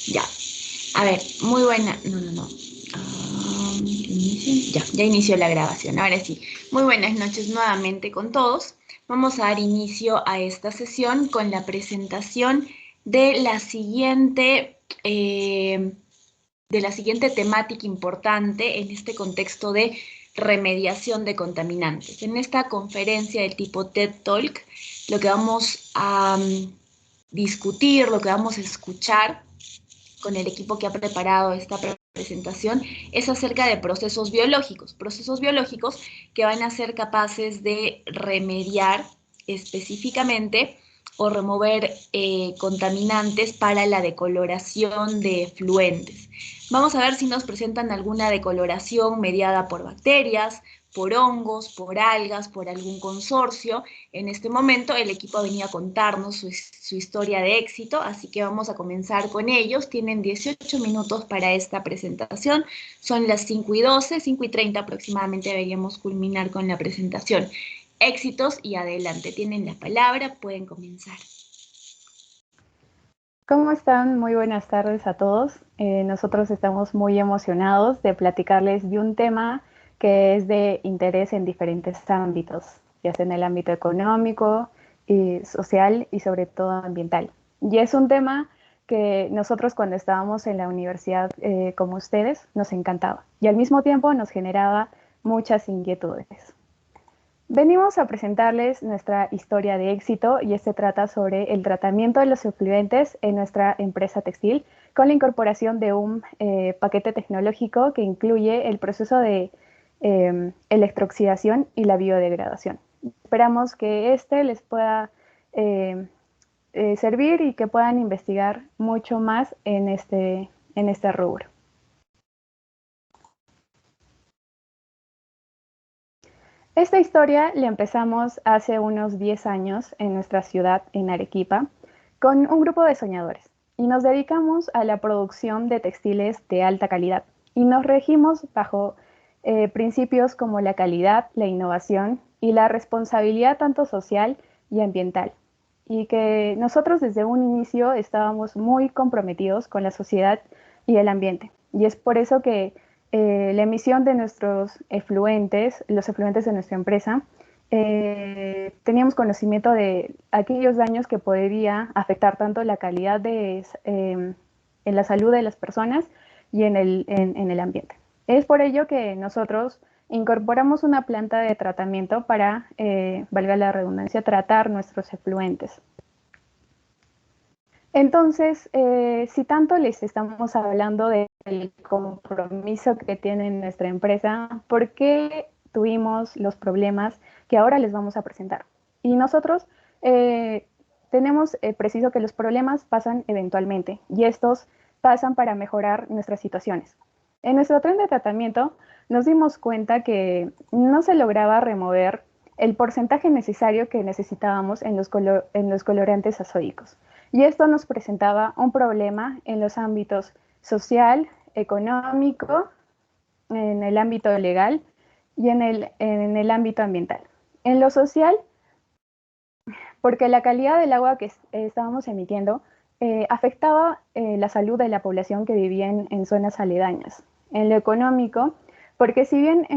Ya. A ver, muy buena. No, no, no. Ya inició la grabación. Ahora sí. Muy buenas noches nuevamente con todos. Vamos a dar inicio a esta sesión con la presentación de de la siguiente temática importante en este contexto de remediación de contaminantes. En esta conferencia del tipo TED Talk, lo que vamos a discutir, lo que vamos a escuchar con el equipo que ha preparado esta presentación es acerca de procesos biológicos que van a ser capaces de remediar específicamente o remover contaminantes para la decoloración de efluentes. Vamos a ver si nos presentan alguna decoloración mediada por bacterias, por hongos, por algas, por algún consorcio. En este momento el equipo ha venido a contarnos su historia de éxito, así que vamos a comenzar con ellos. Tienen 18 minutos para esta presentación. Son las 5:12, 5:30 aproximadamente deberíamos culminar con la presentación. Éxitos y adelante. Tienen la palabra, pueden comenzar. ¿Cómo están? Muy buenas tardes a todos. Nosotros estamos muy emocionados de platicarles de un tema que es de interés en diferentes ámbitos, ya sea en el ámbito económico, y social y sobre todo ambiental. Y es un tema que nosotros cuando estábamos en la universidad como ustedes nos encantaba y al mismo tiempo nos generaba muchas inquietudes. Venimos a presentarles nuestra historia de éxito y este trata sobre el tratamiento de los efluentes en nuestra empresa textil con la incorporación de un paquete tecnológico que incluye el proceso de electrooxidación y la biodegradación. Esperamos que este les pueda servir y que puedan investigar mucho más en este rubro. Esta historia la empezamos hace unos 10 años en nuestra ciudad, en Arequipa, con un grupo de soñadores y nos dedicamos a la producción de textiles de alta calidad y nos regimos bajo principios como la calidad, la innovación y la responsabilidad tanto social y ambiental. Y que nosotros desde un inicio estábamos muy comprometidos con la sociedad y el ambiente. Y es por eso que la emisión de nuestros efluentes, los efluentes de nuestra empresa, teníamos conocimiento de aquellos daños que podría afectar tanto la calidad en la salud de las personas y en el ambiente. Es por ello que nosotros incorporamos una planta de tratamiento para, valga la redundancia, tratar nuestros efluentes. Entonces, si tanto les estamos hablando del compromiso que tiene nuestra empresa, ¿por qué tuvimos los problemas que ahora les vamos a presentar? Y nosotros tenemos preciso que los problemas pasan eventualmente y estos pasan para mejorar nuestras situaciones. En nuestro tren de tratamiento nos dimos cuenta que no se lograba remover el porcentaje necesario que necesitábamos en los colorantes azódicos. Y esto nos presentaba un problema en los ámbitos social, económico, en el ámbito legal y en el ámbito ambiental. En lo social, porque la calidad del agua que estábamos emitiendo afectaba la salud de la población que vivía en zonas aledañas. En lo económico, porque si bien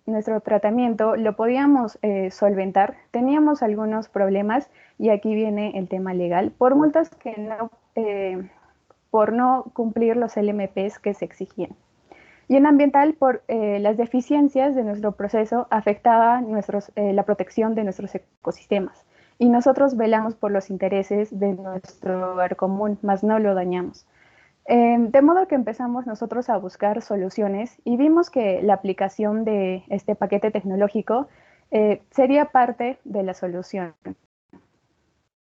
nuestro tratamiento lo podíamos solventar, teníamos algunos problemas y aquí viene el tema legal, por multas que por no cumplir los LMPs que se exigían. Y en ambiental, por las deficiencias de nuestro proceso afectaba la protección de nuestros ecosistemas. Y nosotros velamos por los intereses de nuestro hogar común, más no lo dañamos. De modo que empezamos nosotros a buscar soluciones y vimos que la aplicación de este paquete tecnológico sería parte de la solución.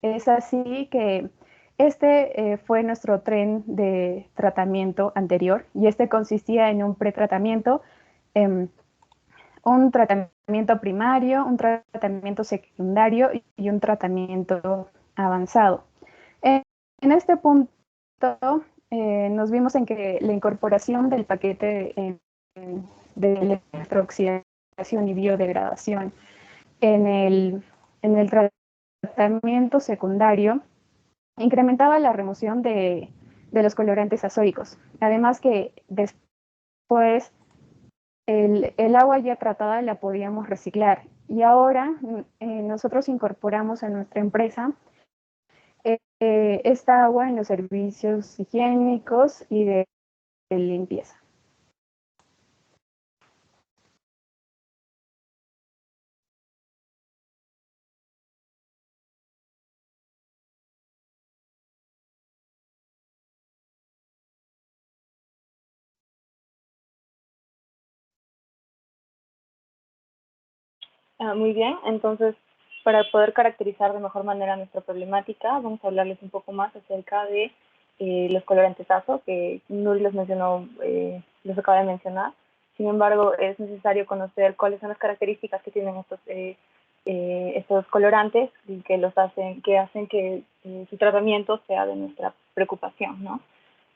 Es así que este fue nuestro tren de tratamiento anterior y este consistía en un pretratamiento, un tratamiento primario, un tratamiento secundario y un tratamiento avanzado. En este punto nos vimos en que la incorporación del paquete de electrooxidación y biodegradación en el tratamiento secundario incrementaba la remoción de de los colorantes azóicos. Además que después el agua ya tratada la podíamos reciclar. Y ahora nosotros incorporamos a nuestra empresa esta agua en los servicios higiénicos y de limpieza. Muy bien, entonces para poder caracterizar de mejor manera nuestra problemática, vamos a hablarles un poco más acerca de los colorantes azo, que Nuri los mencionó, los acaba de mencionar. Sin embargo, es necesario conocer cuáles son las características que tienen estos colorantes y que hacen que su tratamiento sea de nuestra preocupación, ¿no?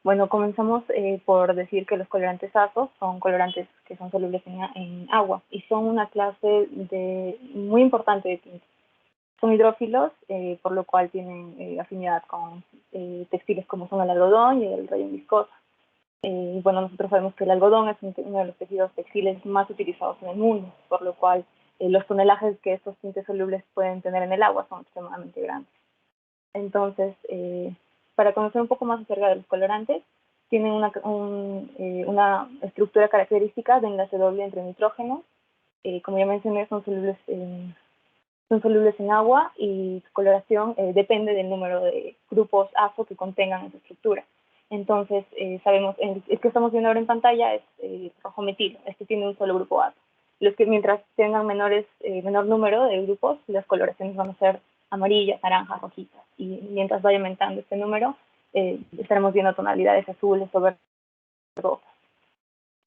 Bueno, comenzamos por decir que los colorantes azos son colorantes que son solubles en agua y son una clase muy importante de tintes. Son hidrófilos, por lo cual tienen afinidad con textiles como son el algodón y el rayon viscosa. Bueno, nosotros sabemos que el algodón es uno de los tejidos textiles más utilizados en el mundo, por lo cual los tonelajes que estos tintes solubles pueden tener en el agua son extremadamente grandes. Entonces, para conocer un poco más acerca de los colorantes, tienen una estructura característica de enlace doble entre nitrógeno. Como ya mencioné, son solubles en agua y su coloración depende del número de grupos azo que contengan esa estructura. Entonces, sabemos, el que estamos viendo ahora en pantalla es rojo metilo, este tiene un solo grupo azo. Los que mientras tengan menor número de grupos, las coloraciones van a ser amarillas, naranjas, rojitas. Y mientras vaya aumentando este número, estaremos viendo tonalidades azules o verdosas.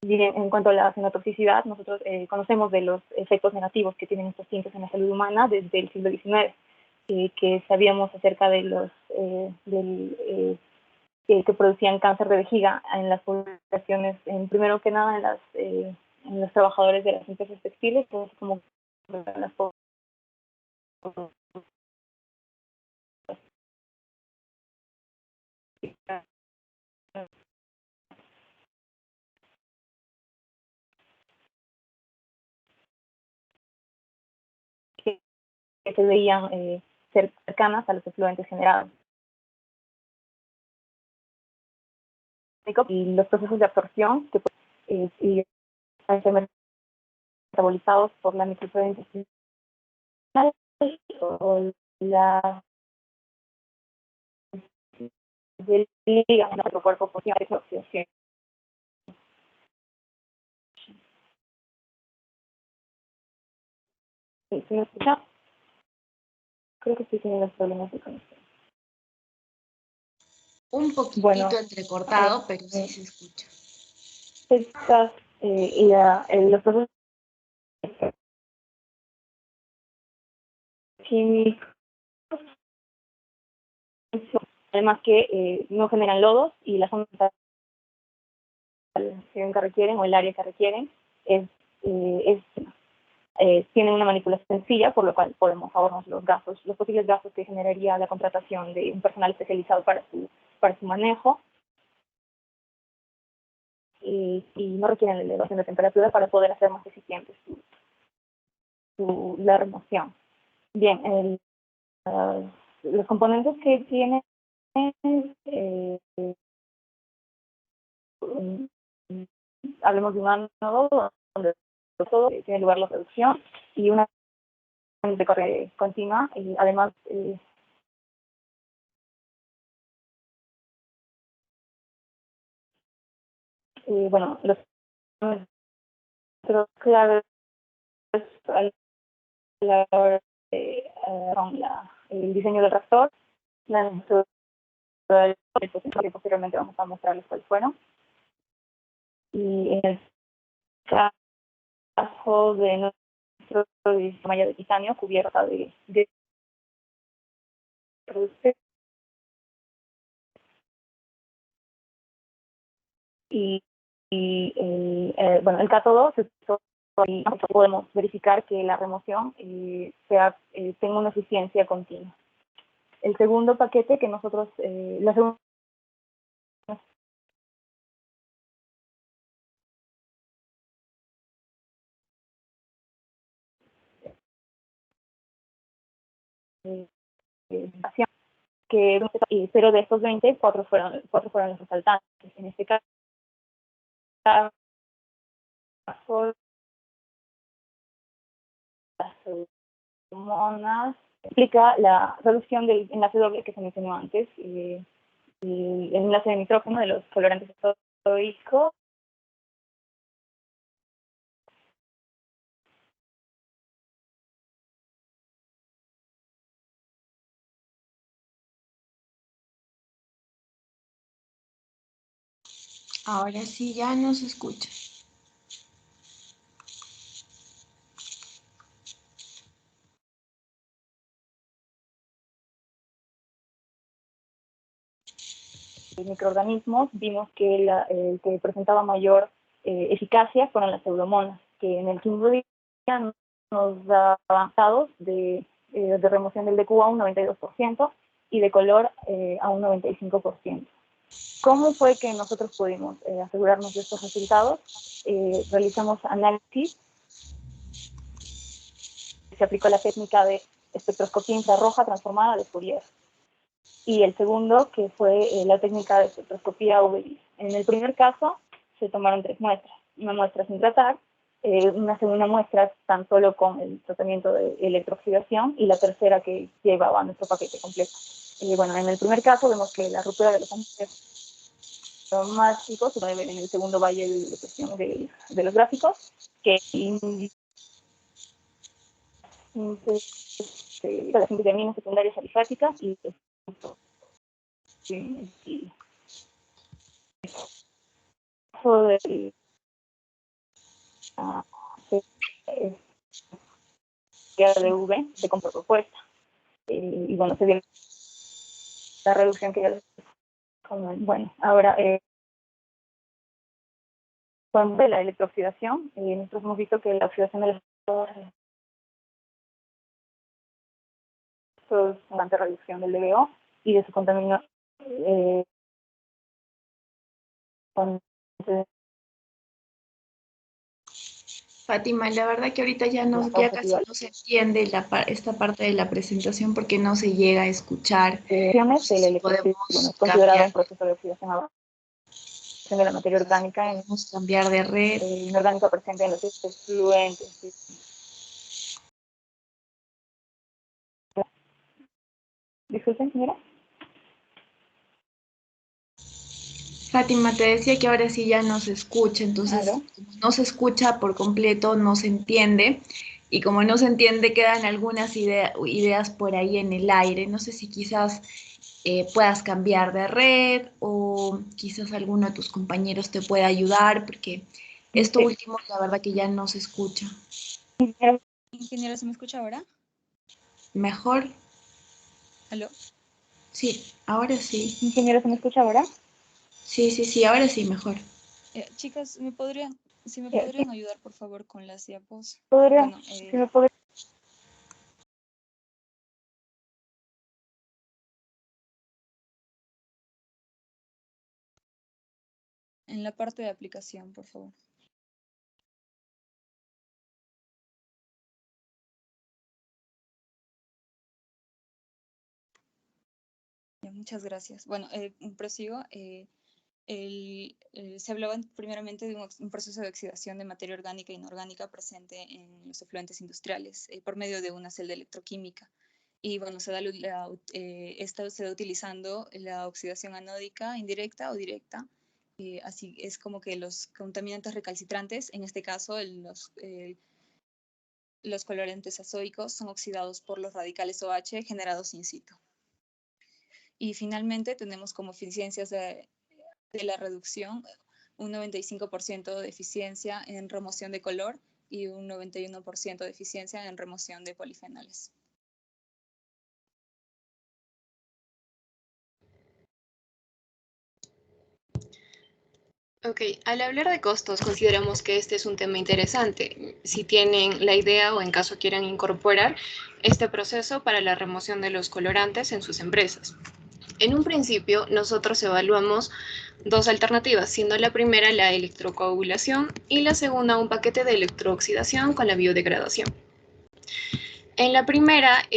Bien, en cuanto a la fenotoxicidad, nosotros conocemos de los efectos negativos que tienen estos tintes en la salud humana desde el siglo XIX, que sabíamos acerca de los que producían cáncer de vejiga en las poblaciones, primero que nada en los trabajadores de las empresas textiles, pues como las que se veían cercanas a los efluentes generados. Y los procesos de absorción que y están ser metabolizados por la microflora intestinal o la del hígado en nuestro cuerpo por esa oxidación. ¿Sí me escucha? Creo que estoy teniendo problemas de conexión. Un poquitito entrecortado, pero sí se escucha. Los procesos químicos, además que no generan lodos y la zona que requieren o el área que requieren tienen una manipulación sencilla, por lo cual podemos ahorrarnos los posibles gastos que generaría la contratación de un personal especializado para su manejo, y no requieren la elevación de temperatura para poder hacer más eficiente la remoción. Bien, los componentes que tienen hablemos de un ánodo donde todo tiene lugar la reducción y una de corriente continua, y además bueno, los claves a la hora de el diseño del reactor, la que posteriormente vamos a mostrarles cuáles fueron. Y en el caso de nuestro malla de titanio cubierta de bueno, el cátodo y podemos verificar que la remoción tenga una eficiencia continua. El segundo paquete que nosotros, la segunda pero de estos 20, cuatro fueron los resaltantes. En este caso, las hormonas explica la reducción del enlace doble que se mencionó antes, el enlace de nitrógeno de los colorantes estoicos. Ahora sí ya no se escucha. Microorganismos, vimos que el que presentaba mayor eficacia fueron las pseudomonas, que en el quinto día nos da avanzados de remoción del DQ a un 92% y de color a un 95%. ¿Cómo fue que nosotros pudimos asegurarnos de estos resultados? Realizamos análisis, se aplicó la técnica de espectroscopía infrarroja transformada de Fourier. Y el segundo, que fue la técnica de espectroscopía UV. En el primer caso, se tomaron 3 muestras. Una muestra sin tratar, una segunda muestra tan solo con el tratamiento de electrooxidación y la tercera que llevaba nuestro paquete completo. Bueno, en el primer caso vemos que la ruptura de los aromáticos se debe en el segundo valle de cuestión de los gráficos, que las vitaminas secundarias alifáticas y de UV de compra propuesta. Y bueno, se dio la reducción que ya les comenté. Bueno, ahora con la electrooxidación, nosotros hemos visto que la oxidación de las produce una bastante reducción del DBO y de su contaminación. Fátima, la verdad que ahorita ya casi no se entiende esta parte de la presentación porque no se llega a escuchar. No sé si podemos considerado un proceso de oxidación de la materia orgánica, podemos cambiar de red. Inorgánica presente en los efluentes. Sí. Disculpen, señora. Fátima, te decía que ahora sí ya no se escucha, entonces Claro. no se escucha por completo, no se entiende, y como no se entiende quedan algunas ideas por ahí en el aire. No sé si quizás puedas cambiar de red o quizás alguno de tus compañeros te pueda ayudar, porque esto último la verdad que ya no se escucha. Ingeniero, ¿se me escucha ahora? ¿Mejor? ¿Aló? Sí, ahora sí. Ingeniero, ¿se me escucha ahora? Sí, ahora sí, mejor. Chicas, si me podrían ayudar, por favor, con las diapos? Bueno, en la parte de aplicación, por favor. Muchas gracias. Bueno, prosigo. Se hablaba primeramente de un proceso de oxidación de materia orgánica e inorgánica presente en los efluentes industriales por medio de una celda electroquímica. Y bueno, esta se da utilizando la oxidación anódica indirecta o directa. Así es como que los contaminantes recalcitrantes, en este caso los colorantes azoicos, son oxidados por los radicales OH generados in situ. Y finalmente tenemos como eficiencias de la reducción un 95% de eficiencia en remoción de color y un 91% de eficiencia en remoción de polifenoles. Ok, al hablar de costos, consideramos que este es un tema interesante. Si tienen la idea o en caso quieran incorporar este proceso para la remoción de los colorantes en sus empresas. En un principio, nosotros evaluamos 2 alternativas, siendo la primera la electrocoagulación y la segunda un paquete de electrooxidación con la biodegradación. En la primera,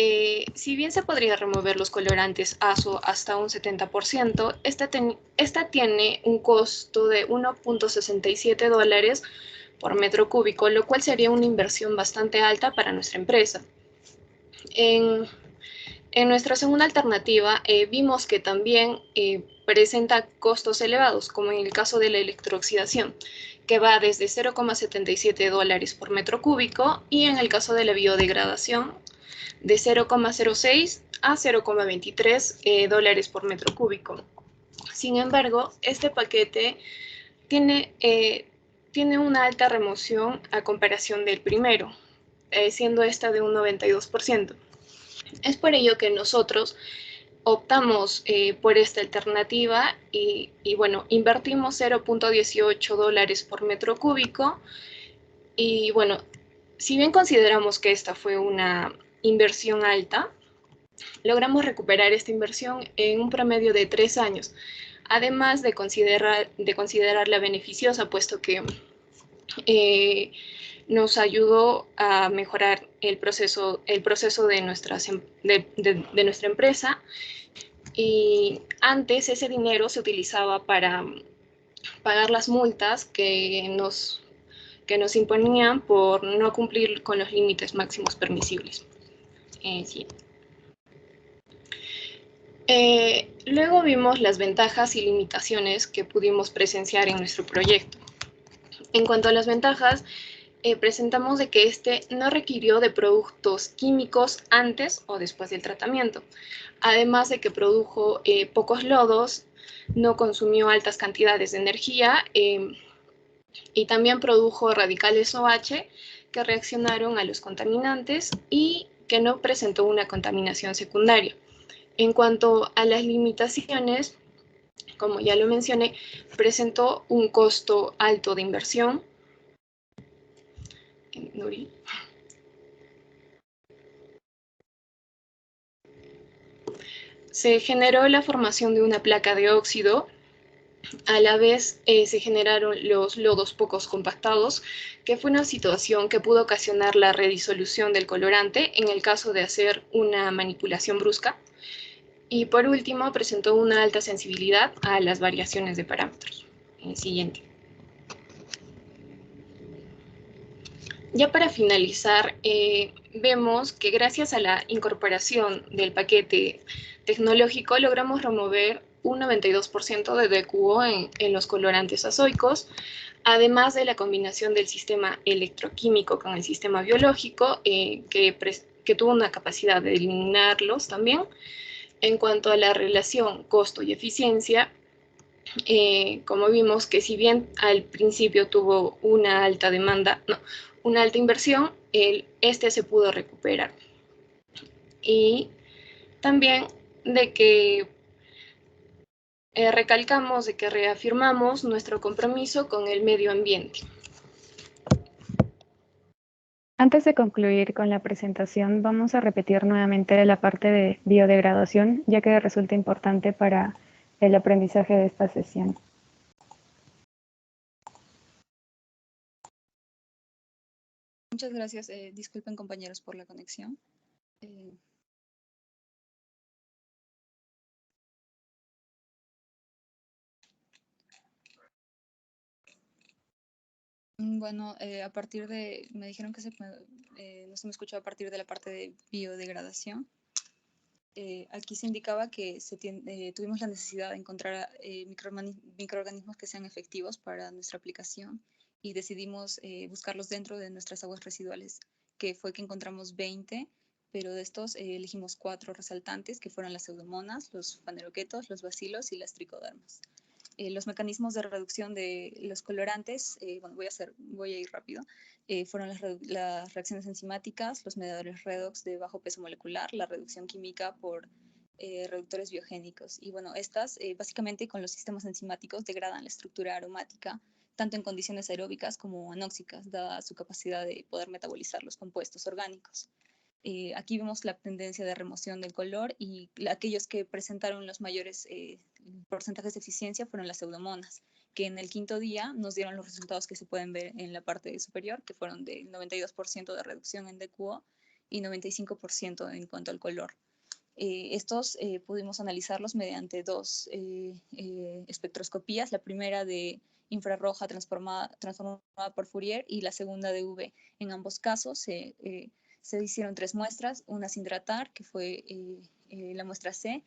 si bien se podría remover los colorantes azo hasta un 70%, esta tiene un costo de $1.67 por metro cúbico, lo cual sería una inversión bastante alta para nuestra empresa. En nuestra segunda alternativa, vimos que también presenta costos elevados, como en el caso de la electrooxidación, que va desde $0.77 por metro cúbico, y en el caso de la biodegradación, de 0,06 a $0.23 por metro cúbico. Sin embargo, este paquete tiene una alta remoción a comparación del primero, siendo esta de un 92%. Es por ello que nosotros optamos por esta alternativa y bueno, invertimos $0.18 por metro cúbico. Y bueno, si bien consideramos que esta fue una inversión alta, logramos recuperar esta inversión en un promedio de 3 años, además de considerarla beneficiosa, puesto que nos ayudó a mejorar el proceso de nuestra empresa. Y antes ese dinero se utilizaba para pagar las multas que nos imponían por no cumplir con los límites máximos permisibles. Sí. Luego vimos las ventajas y limitaciones que pudimos presenciar en nuestro proyecto. En cuanto a las ventajas, presentamos de que este no requirió de productos químicos antes o después del tratamiento, además de que produjo pocos lodos, no consumió altas cantidades de energía y también produjo radicales OH que reaccionaron a los contaminantes y que no presentó una contaminación secundaria. En cuanto a las limitaciones, como ya lo mencioné, presentó un costo alto de inversión. Nuri. Se generó la formación de una placa de óxido. A la vez se generaron los lodos pocos compactados, que fue una situación que pudo ocasionar la redisolución del colorante en el caso de hacer una manipulación brusca. Y por último, presentó una alta sensibilidad a las variaciones de parámetros. Siguiente. Ya para finalizar, vemos que gracias a la incorporación del paquete tecnológico logramos remover un 92% de DQO en los colorantes azoicos, además de la combinación del sistema electroquímico con el sistema biológico, que tuvo una capacidad de eliminarlos también. En cuanto a la relación costo y eficiencia, como vimos que si bien al principio tuvo una alta demanda, una alta inversión, este se pudo recuperar. Y también de que recalcamos, de que reafirmamos nuestro compromiso con el medio ambiente. Antes de concluir con la presentación, vamos a repetir nuevamente la parte de biodegradación, ya que resulta importante para el aprendizaje de esta sesión. Muchas gracias. Disculpen, compañeros, por la conexión. Bueno, a partir de, me dijeron que no se me escuchó a partir de la parte de biodegradación. Aquí se indicaba que tuvimos la necesidad de encontrar microorganismos que sean efectivos para nuestra aplicación y decidimos buscarlos dentro de nuestras aguas residuales, que fue que encontramos 20, pero de estos elegimos 4 resaltantes, que fueron las pseudomonas, los faneroquetos, los bacilos y las tricodermas. Los mecanismos de reducción de los colorantes, bueno, voy a ir rápido, fueron las reacciones enzimáticas, los mediadores redox de bajo peso molecular, la reducción química por reductores biogénicos. Y bueno, estas básicamente con los sistemas enzimáticos degradan la estructura aromática, tanto en condiciones aeróbicas como anóxicas, dada su capacidad de poder metabolizar los compuestos orgánicos. Aquí vemos la tendencia de remoción del color y aquellos que presentaron los mayores porcentajes de eficiencia fueron las pseudomonas, que en el 5º día nos dieron los resultados que se pueden ver en la parte superior, que fueron del 92% de reducción en DQO y 95% en cuanto al color. Estos pudimos analizarlos mediante dos espectroscopías, la primera de infrarroja transformada por Fourier y la segunda de UV. En ambos casos se hicieron 3 muestras, una sin tratar, que fue la muestra C,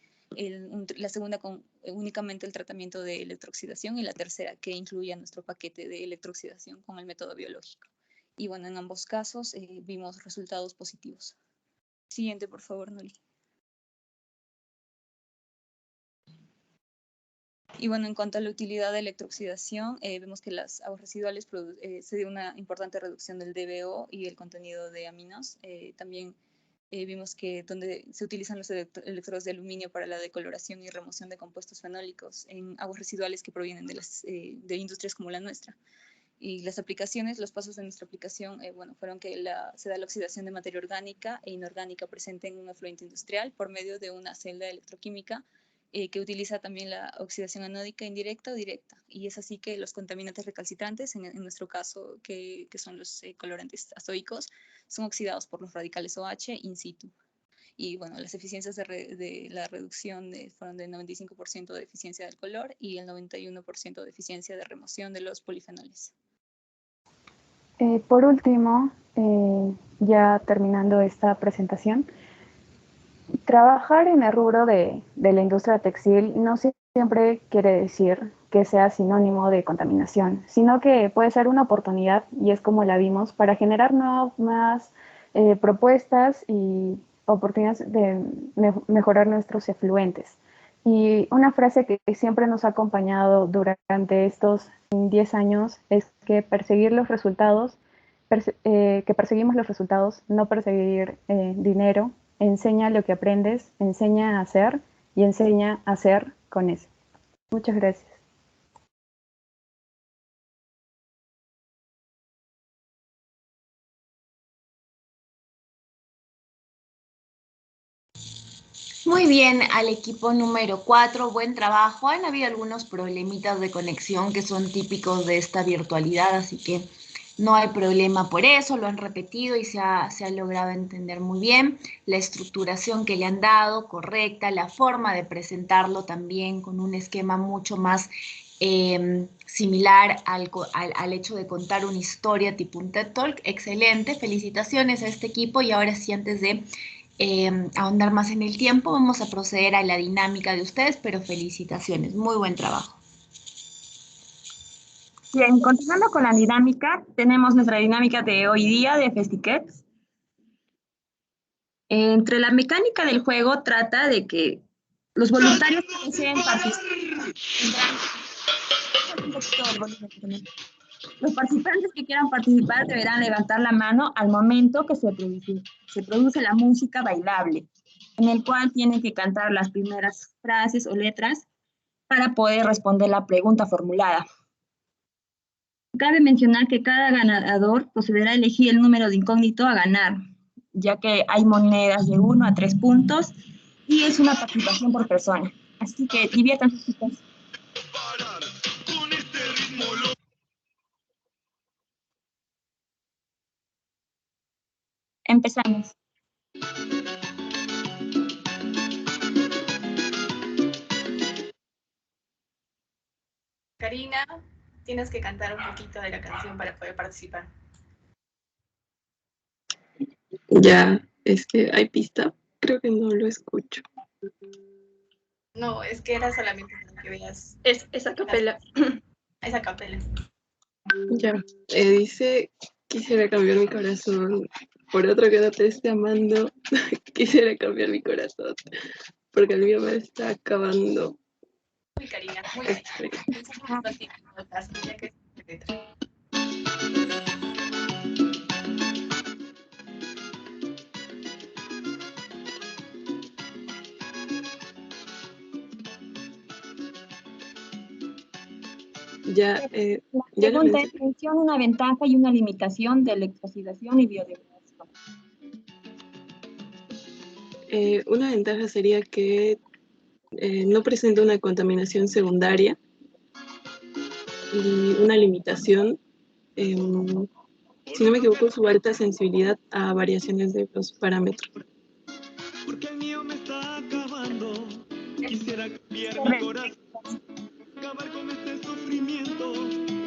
la segunda con únicamente el tratamiento de electrooxidación y la tercera que incluía nuestro paquete de electrooxidación con el método biológico. Y bueno, en ambos casos vimos resultados positivos. Siguiente, por favor, Noli. Y bueno, en cuanto a la utilidad de electrooxidación, vemos que las aguas residuales se dio una importante reducción del DBO y el contenido de aminos. También vimos que donde se utilizan los electrodos de aluminio para la decoloración y remoción de compuestos fenólicos en aguas residuales que provienen de industrias como la nuestra. Y las aplicaciones, los pasos de nuestra aplicación, bueno, fueron que se da la oxidación de materia orgánica e inorgánica presente en un efluente industrial por medio de una celda electroquímica que utiliza también la oxidación anódica indirecta o directa. Y es así que los contaminantes recalcitrantes, en nuestro caso, que son los colorantes azoicos, son oxidados por los radicales OH in situ. Y bueno, las eficiencias de la reducción fueron de 95% de eficiencia del color y el 91% de eficiencia de remoción de los polifenoles. Por último, ya terminando esta presentación, trabajar en el rubro de la industria textil no siempre quiere decir que sea sinónimo de contaminación, sino que puede ser una oportunidad, y es como la vimos, para generar nuevas propuestas y oportunidades de mejorar nuestros efluentes. Y una frase que siempre nos ha acompañado durante estos 10 años es que perseguimos los resultados, no perseguir dinero. Enseña lo que aprendes, enseña a hacer y enseña a hacer con eso. Muchas gracias. Muy bien, al equipo número 4, buen trabajo. Han habido algunos problemitas de conexión que son típicos de esta virtualidad, así que no hay problema por eso, lo han repetido y se ha logrado entender muy bien. La estructuración que le han dado, correcta, la forma de presentarlo también con un esquema mucho más similar al hecho de contar una historia tipo un TED Talk. Excelente, felicitaciones a este equipo. Y ahora sí, antes de ahondar más en el tiempo, vamos a proceder a la dinámica de ustedes, pero felicitaciones, muy buen trabajo. Bien, continuando con la dinámica, tenemos nuestra dinámica de hoy día de FestiKids. Entre la mecánica del juego trata de que los voluntarios que deseen participar los participantes que quieran participar deberán levantar la mano al momento que se produce la música bailable, en el cual tienen que cantar las primeras frases o letras para poder responder la pregunta formulada. Cabe mencionar que cada ganador deberá elegir el número de incógnito a ganar, ya que hay monedas de 1 a 3 puntos y es una participación por persona. Así que diviértanse, chicos. Empezamos. Karina, tienes que cantar un poquito de la canción para poder participar. Ya, es que hay pista, creo que no lo escucho. No, es que era solamente para que veas. Es a capela. Es a capela. Ya, dice, quisiera cambiar mi corazón por otro que no te esté amando. Quisiera cambiar mi corazón porque el mío me está acabando. Muy Karina, muy bien. Ya que Ya, La pregunta es, menciona una ventaja y una limitación de electrooxidación y biodegradación. una ventaja sería que no presenta una contaminación secundaria y una limitación si no me equivoco, su alta sensibilidad a variaciones de los parámetros. Porque el mío me está acabando. Quisiera cambiar mi corazón, acabar con este sufrimiento,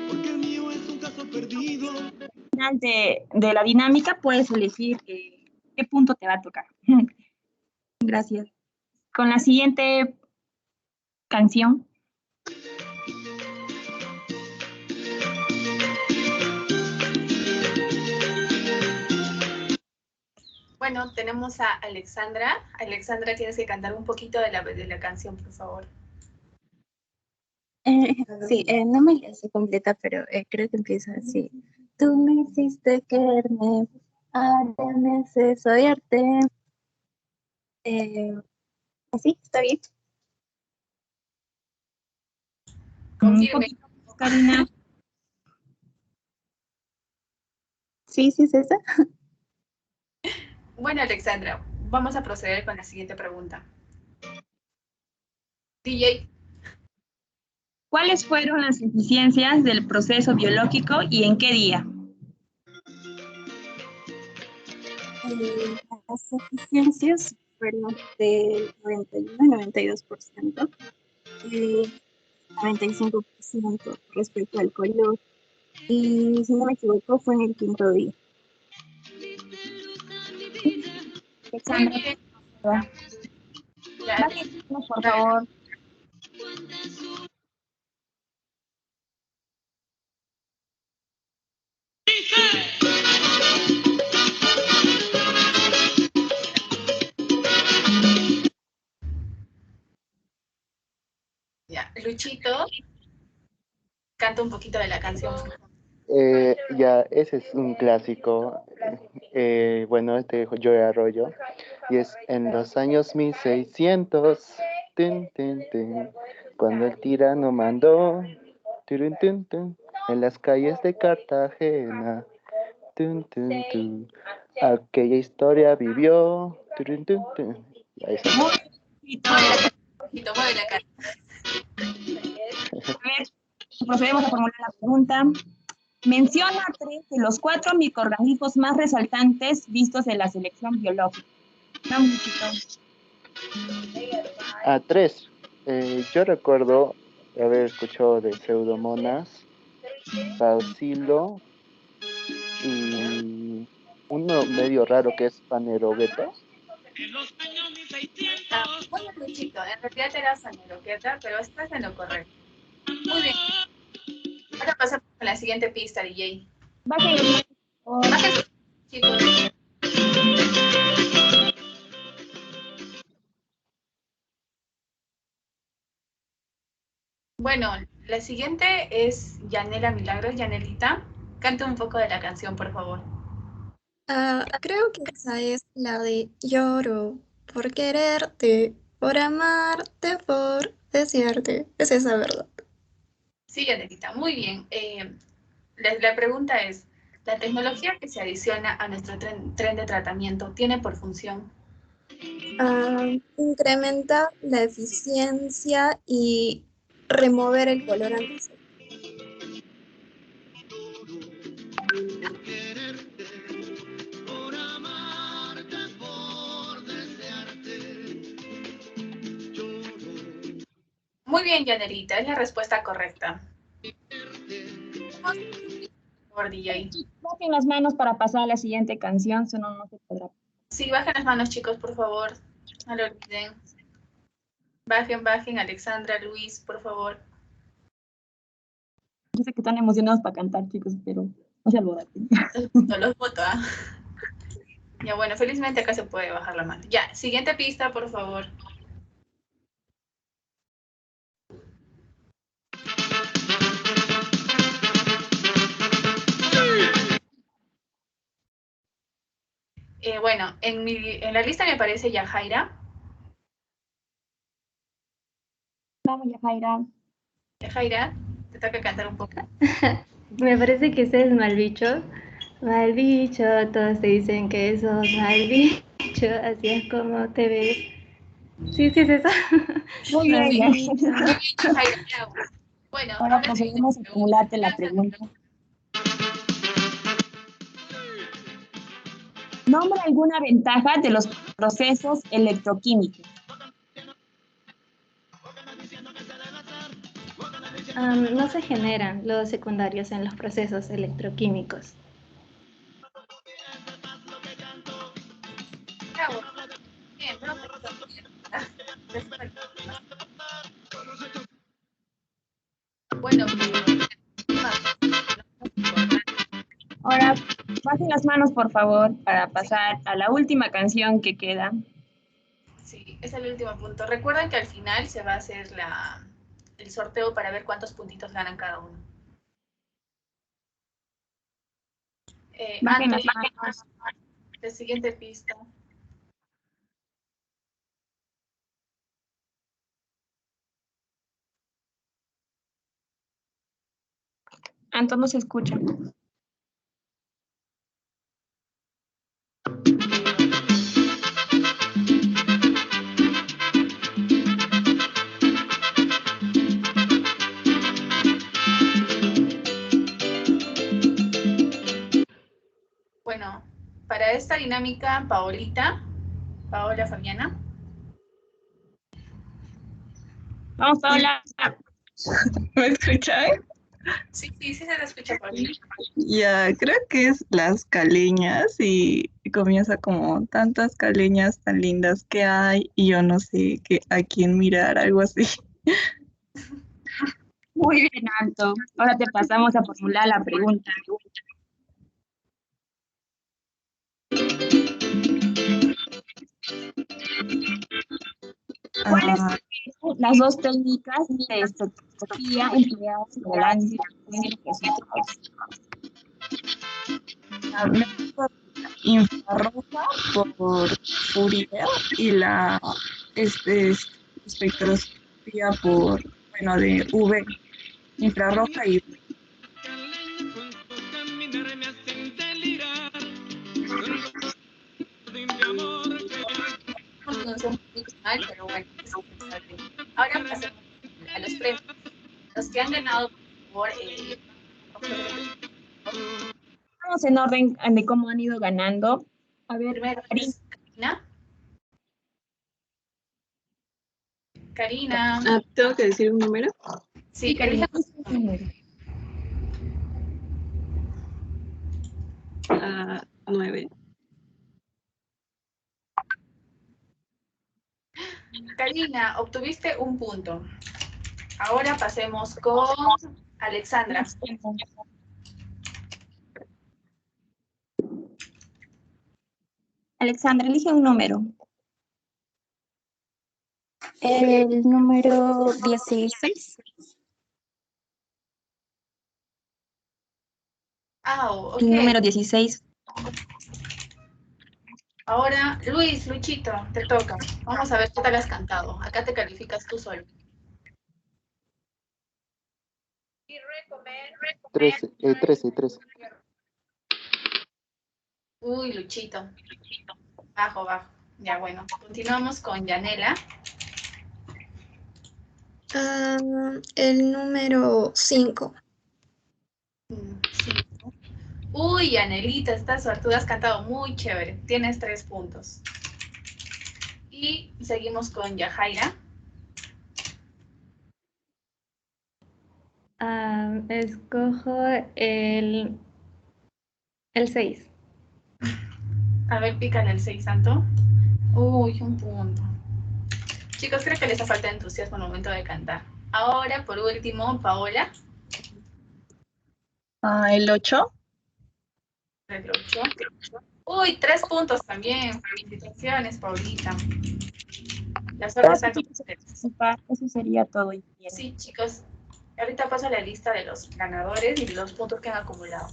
porque el mío es un caso perdido. Al final de la dinámica puedes elegir qué punto te va a tocar. Gracias. Con la siguiente canción. Bueno, tenemos a Alexandra. Alexandra, tienes que cantar un poquito de la canción, por favor. Sí, no me la sé completa, pero creo que empieza así. Tú me hiciste quererme, ahora me haces odiarte. ¿Así? ¿Está bien? Confirme. Karina. Sí, sí es esa. Bueno, Alexandra, vamos a proceder con la siguiente pregunta. DJ. ¿Cuáles fueron las eficiencias del proceso biológico y en qué día? Las eficiencias fueron del 91-92%, 95% respecto al color, y si no me equivoco fue en el quinto día. Muy bien. Por favor. Ya, Luchito, canta un poquito de la canción. Ya, ese es un clásico. Bueno, es de Joe Arroyo. Y es en los años 1600, tin, tin, tin, cuando el tirano mandó, turun, tun, tun, en las calles de Cartagena, tun, tun, tun, aquella historia vivió, turun, tun, tun. Y ahí está. Mueve la cara. A ver, procedemos a formular la pregunta. Menciona 3 de los 4 microorganismos más resaltantes vistos en la selección biológica. Vamos, chicos. 3. Yo recuerdo haber escuchado de Pseudomonas, Bacilo y uno medio raro que es Phanerogaster. Bueno, Luchito, en realidad era Phanerogaster, pero estás en lo correcto. Muy bien. Ahora pasamos a la siguiente pista, DJ. Bajen, chicos. Bueno, la siguiente es Yanela Milagros. Yanelita, canta un poco de la canción, por favor. Creo que esa es la de lloro por quererte, por amarte, por desearte. Es esa, ¿verdad? Sí, Yanelita, muy bien. La pregunta es, ¿la tecnología que se adiciona a nuestro tren de tratamiento tiene por función? Incrementar la eficiencia y remover el colorante. Muy bien, Yanelita, es la respuesta correcta. Por DJ. Bajen las manos para pasar a la siguiente canción, si no, no se podrá. Sí, bajen las manos, chicos, por favor. No lo olviden. Bajen, Alexandra, Luis, por favor. Yo sé que están emocionados para cantar, chicos, pero no se alboroten. No los voto, ¿ah? Ya, bueno, felizmente acá se puede bajar la mano. Ya, siguiente pista, por favor. Bueno, en la lista me aparece Yajaira. Vamos, Yajaira. Yajaira, te toca cantar un poco. Me parece que ese es Malbicho. Malbicho, todos te dicen que sos Malbicho, así es como te ves. Sí, sí es eso. Muy bien, Yajaira. Bueno, ahora procedemos a formularte la pregunta. Nombra alguna ventaja de los procesos electroquímicos. No se generan lodos secundarios en los procesos electroquímicos. Bravo. Bien, bravo. Bueno, Ahora, bajen las manos, por favor, para pasar a la última canción que queda. sí, es el último punto. Recuerden que al final se va a hacer el sorteo para ver cuántos puntitos ganan cada uno. Bajen las Anthony, manos. la siguiente pista. Anton no se escucha. Bueno, para esta dinámica, Paola Fabiana. Vamos, Paola. ¿Me escuchan? Sí, se te escucha, Paola. Ya, creo que es las caleñas y comienza como tantas caleñas tan lindas que hay y yo no sé a quién mirar, algo así. Muy bien, Anto. Ahora te pasamos a formular la pregunta. ¿Cuáles son las dos técnicas de espectroscopía empleadas en el análisis de resultados? La método infrarroja por Fourier y la espectroscopía de UV, infrarroja y UV. Pero bueno, ahora pasamos a los premios. Los que han ganado por Vamos en orden de cómo han ido ganando. A ver, primero es Karina. ¿Tengo que decir un número? Sí, Karina. 9. Karina, obtuviste un punto. Ahora pasemos con Alexandra. Alexandra, elige un número. El número 16. Ok. Tu número 16. Ahora, Luchito, te toca. Vamos a ver qué tal has cantado. Acá te calificas tú solo. 13. Uy, Luchito. Bajo. Ya, bueno. Continuamos con Yanela. El número 5. Uy, Yanelita, estás suertuda, has cantado muy chévere. Tienes 3 puntos. Y seguimos con Yajaira. Escojo el 6. A ver, pícale el 6, Santo. Uy, un punto. Chicos, creo que les hace falta entusiasmo al momento de cantar. Ahora, por último, Paola. El 8. El 8. Uy, 3 puntos también. Felicitaciones, Paulita. La suerte está con ustedes. Eso sería todo. Sí, chicos. Ahorita paso la lista de los ganadores y los puntos que han acumulado.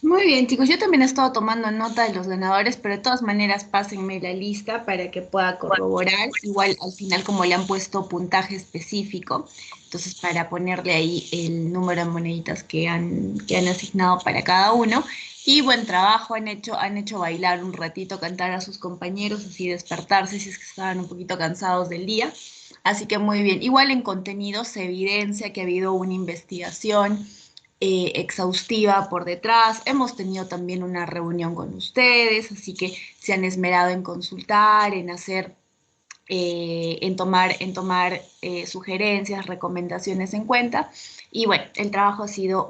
Muy bien, chicos, yo también he estado tomando nota de los ganadores, pero de todas maneras pásenme la lista para que pueda corroborar. Igual al final como le han puesto puntaje específico, entonces para ponerle ahí el número de moneditas que han asignado para cada uno. Y buen trabajo, han hecho bailar un ratito, cantar a sus compañeros, así despertarse si es que estaban un poquito cansados del día. Así que muy bien. Igual en contenido se evidencia que ha habido una investigación exhaustiva por detrás. Hemos tenido también una reunión con ustedes, así que se han esmerado en consultar, en hacer, en tomar sugerencias, recomendaciones en cuenta. Y bueno, el trabajo ha sido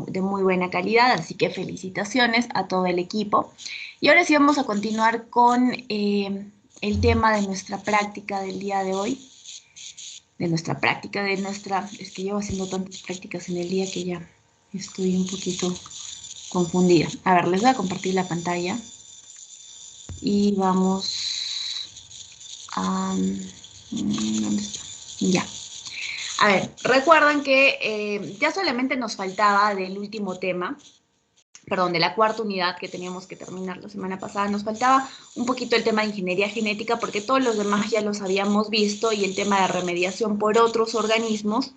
de muy buena calidad, así que felicitaciones a todo el equipo. Y ahora sí vamos a continuar con el tema de nuestra práctica del día de hoy. Es que llevo haciendo tantas prácticas en el día que ya estoy un poquito confundida. A ver, les voy a compartir la pantalla. Y vamos a... ¿dónde está? Ya. A ver, recuerdan que ya solamente nos faltaba del último tema, perdón, de la cuarta unidad que teníamos que terminar la semana pasada, nos faltaba un poquito el tema de ingeniería genética porque todos los demás ya los habíamos visto y el tema de remediación por otros organismos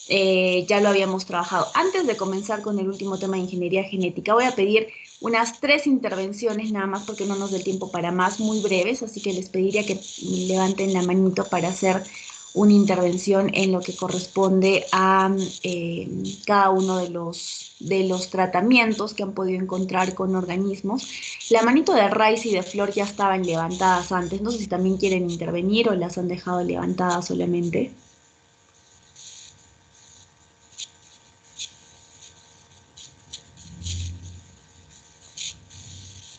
ya lo habíamos trabajado. Antes de comenzar con el último tema de ingeniería genética, voy a pedir unas 3 intervenciones nada más porque no nos da el tiempo para más, muy breves, así que les pediría que levanten la manito para hacer una intervención en lo que corresponde a cada uno de los tratamientos que han podido encontrar con organismos. La manito de Rice y de Flor ya estaban levantadas antes, no sé si también quieren intervenir o las han dejado levantadas solamente.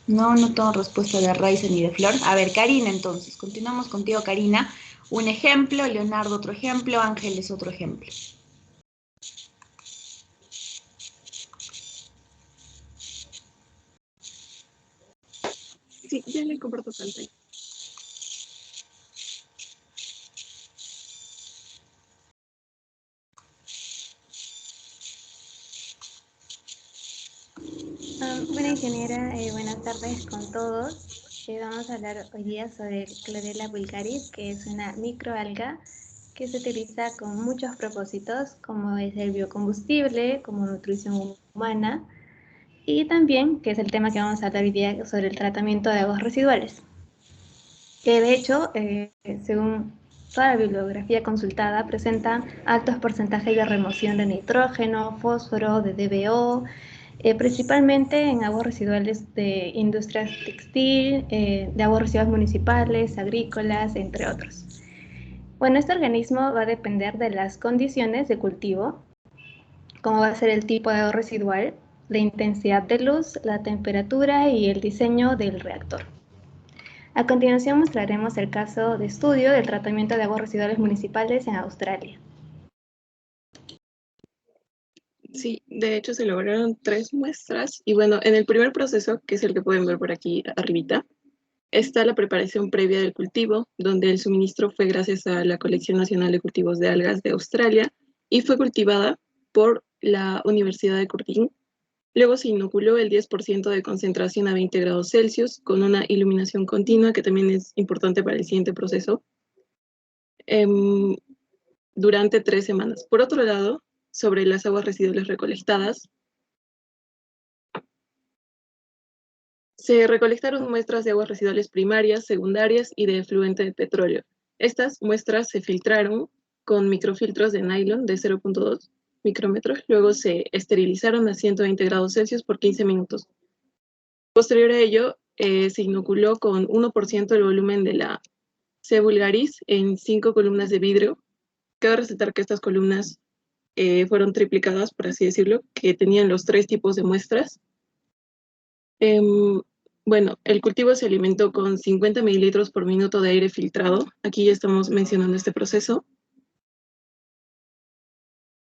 No tengo respuesta de Rice ni de Flor. A ver, Karina, entonces, continuamos contigo, Karina. Un ejemplo, Leonardo otro ejemplo, Ángeles otro ejemplo. Sí, ya le comparto pantalla. Buena ingeniera, buenas tardes con todos. Vamos a hablar hoy día sobre Chlorella vulgaris, que es una microalga que se utiliza con muchos propósitos, como es el biocombustible, como nutrición humana, y también, que es el tema que vamos a hablar hoy día, sobre el tratamiento de aguas residuales. De hecho, según toda la bibliografía consultada, presenta altos porcentajes de remoción de nitrógeno, fósforo, de DBO, principalmente en aguas residuales de industrias textil, de aguas residuales municipales, agrícolas, entre otros. Bueno, este organismo va a depender de las condiciones de cultivo, como va a ser el tipo de agua residual, la intensidad de luz, la temperatura y el diseño del reactor. A continuación mostraremos el caso de estudio del tratamiento de aguas residuales municipales en Australia. Sí, de hecho se lograron 3 muestras y bueno, en el primer proceso, que es el que pueden ver por aquí arribita, está la preparación previa del cultivo, donde el suministro fue gracias a la Colección Nacional de Cultivos de Algas de Australia y fue cultivada por la Universidad de Curtin. Luego se inoculó el 10% de concentración a 20 grados Celsius con una iluminación continua, que también es importante para el siguiente proceso, durante 3 semanas. Por otro lado, sobre las aguas residuales recolectadas, se recolectaron muestras de aguas residuales primarias, secundarias y de efluente de petróleo. Estas muestras se filtraron con microfiltros de nylon de 0.2 micrómetros, luego se esterilizaron a 120 grados Celsius por 15 minutos. Posterior a ello, se inoculó con 1% el volumen de la C. vulgaris en 5 columnas de vidrio. Cabe resaltar que estas columnas fueron triplicadas, por así decirlo, que tenían los 3 tipos de muestras. Bueno, el cultivo se alimentó con 50 mililitros por minuto de aire filtrado. Aquí ya estamos mencionando este proceso.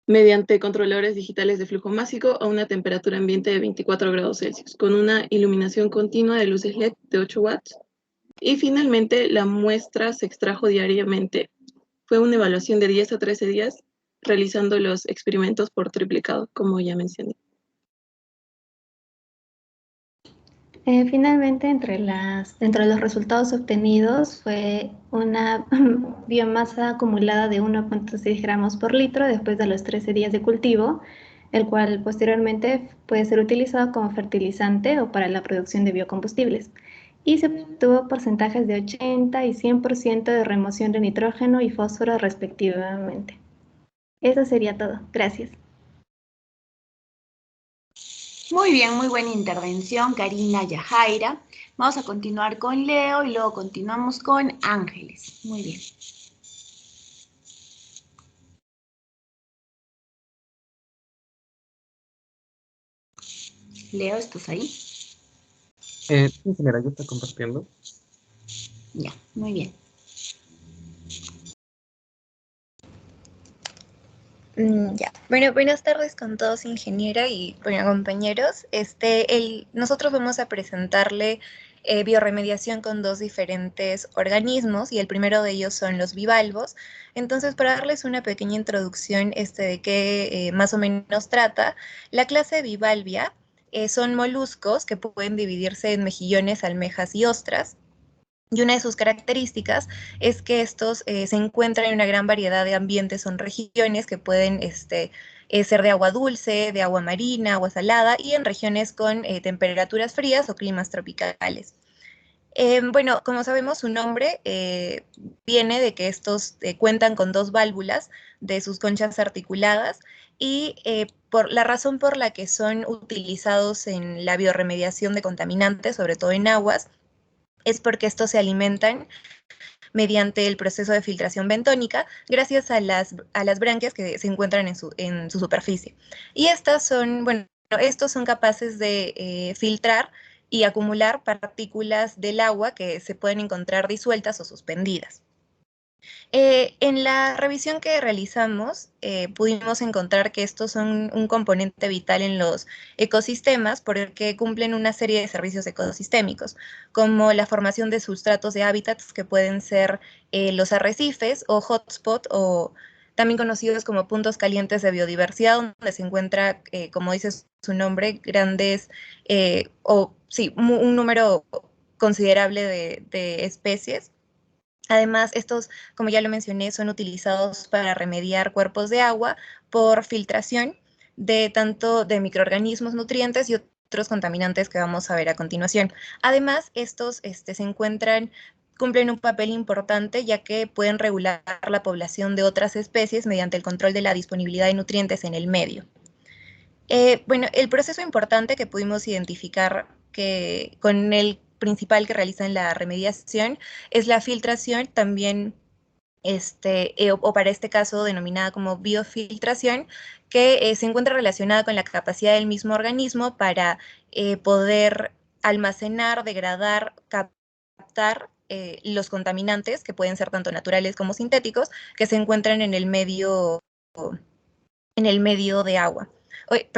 Mediante controladores digitales de flujo másico a una temperatura ambiente de 24 grados Celsius, con una iluminación continua de luces LED de 8 watts. Y finalmente, la muestra se extrajo diariamente. Fue una evaluación de 10 a 13 días, realizando los experimentos por triplicado, como ya mencioné. Finalmente, entre los resultados obtenidos fue una biomasa acumulada de 1.6 gramos por litro después de los 13 días de cultivo, el cual posteriormente puede ser utilizado como fertilizante o para la producción de biocombustibles. Y se obtuvo porcentajes de 80 y 100% de remoción de nitrógeno y fósforo respectivamente. Eso sería todo. Gracias. Muy bien, muy buena intervención, Karina y Yajaira. Vamos a continuar con Leo y luego continuamos con Ángeles. Muy bien. Leo, ¿estás ahí? Sí, señora, ¿ya está compartiendo? Ya, muy bien. Ya. Bueno, buenas tardes con todos, ingeniera y bueno, compañeros. Nosotros vamos a presentarle biorremediación con dos diferentes organismos y el primero de ellos son los bivalvos. Entonces, para darles una pequeña introducción de qué más o menos trata, la clase bivalvia son moluscos que pueden dividirse en mejillones, almejas y ostras. Y una de sus características es que estos se encuentran en una gran variedad de ambientes, son regiones que pueden ser de agua dulce, de agua marina, agua salada y en regiones con temperaturas frías o climas tropicales. Bueno, como sabemos, su nombre viene de que estos cuentan con dos válvulas de sus conchas articuladas y por la razón por la que son utilizados en la biorremediación de contaminantes, sobre todo en aguas, es porque estos se alimentan mediante el proceso de filtración bentónica gracias a las branquias que se encuentran en su superficie. Y estas son, bueno, estos son capaces de filtrar y acumular partículas del agua que se pueden encontrar disueltas o suspendidas. En la revisión que realizamos, pudimos encontrar que estos son un componente vital en los ecosistemas porque cumplen una serie de servicios ecosistémicos, como la formación de sustratos de hábitats que pueden ser los arrecifes o hotspot, o también conocidos como puntos calientes de biodiversidad, donde se encuentra, como dice su nombre, grandes, un número considerable de especies. Además, estos, como ya lo mencioné, son utilizados para remediar cuerpos de agua por filtración de tanto de microorganismos, nutrientes y otros contaminantes que vamos a ver a continuación. Además, estos cumplen un papel importante ya que pueden regular la población de otras especies mediante el control de la disponibilidad de nutrientes en el medio. Bueno, el proceso importante que pudimos identificar con el principal que realizan la remediación es la filtración, también o para este caso denominada como biofiltración, que se encuentra relacionada con la capacidad del mismo organismo para poder almacenar, degradar, captar los contaminantes, que pueden ser tanto naturales como sintéticos, que se encuentran en el medio de agua,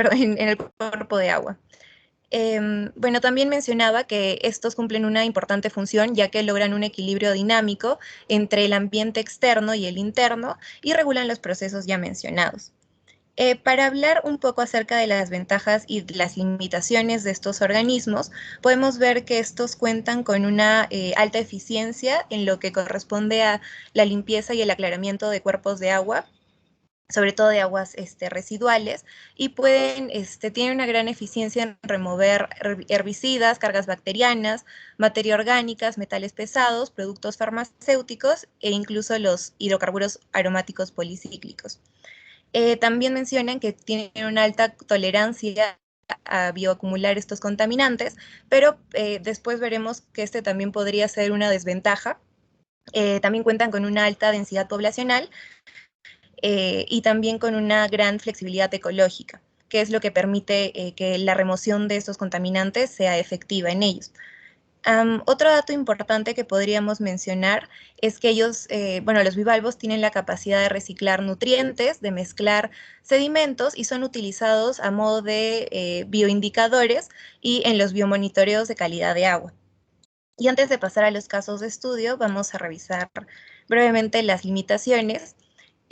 en el cuerpo de agua. Bueno, también mencionaba que estos cumplen una importante función ya que logran un equilibrio dinámico entre el ambiente externo y el interno y regulan los procesos ya mencionados. Para hablar un poco acerca de las ventajas y las limitaciones de estos organismos, podemos ver que estos cuentan con una alta eficiencia en lo que corresponde a la limpieza y el aclaramiento de cuerpos de agua, sobre todo de aguas residuales, y tienen una gran eficiencia en remover herbicidas, cargas bacterianas, materia orgánica, metales pesados, productos farmacéuticos e incluso los hidrocarburos aromáticos policíclicos. También mencionan que tienen una alta tolerancia a bioacumular estos contaminantes, pero después veremos que también podría ser una desventaja. También cuentan con una alta densidad poblacional, y también con una gran flexibilidad ecológica, que es lo que permite que la remoción de estos contaminantes sea efectiva en ellos. Otro dato importante que podríamos mencionar es que ellos, los bivalvos tienen la capacidad de reciclar nutrientes, de mezclar sedimentos y son utilizados a modo de bioindicadores y en los biomonitoreos de calidad de agua. Y antes de pasar a los casos de estudio, vamos a revisar brevemente las limitaciones.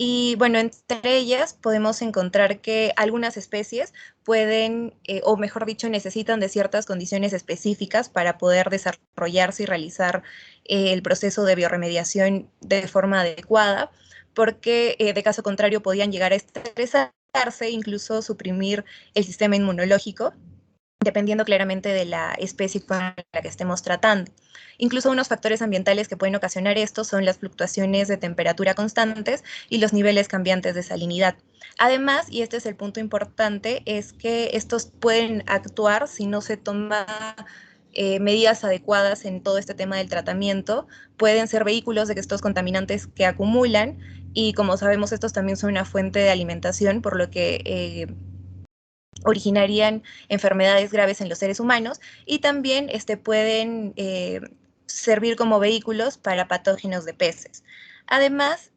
Y bueno, entre ellas podemos encontrar que algunas especies pueden, o mejor dicho, necesitan de ciertas condiciones específicas para poder desarrollarse y realizar el proceso de biorremediación de forma adecuada, porque de caso contrario podían llegar a estresarse, incluso suprimir el sistema inmunológico. dependiendo claramente de la especie con la que estemos tratando. Incluso unos factores ambientales que pueden ocasionar esto son las fluctuaciones de temperatura constantes y los niveles cambiantes de salinidad. Además, y este es el punto importante, es que estos pueden actuar si no se toma medidas adecuadas en todo este tema del tratamiento. Pueden ser vehículos de estos contaminantes que acumulan y, como sabemos, estos también son una fuente de alimentación, por lo que originarían enfermedades graves en los seres humanos y también pueden servir como vehículos para patógenos de peces. Además,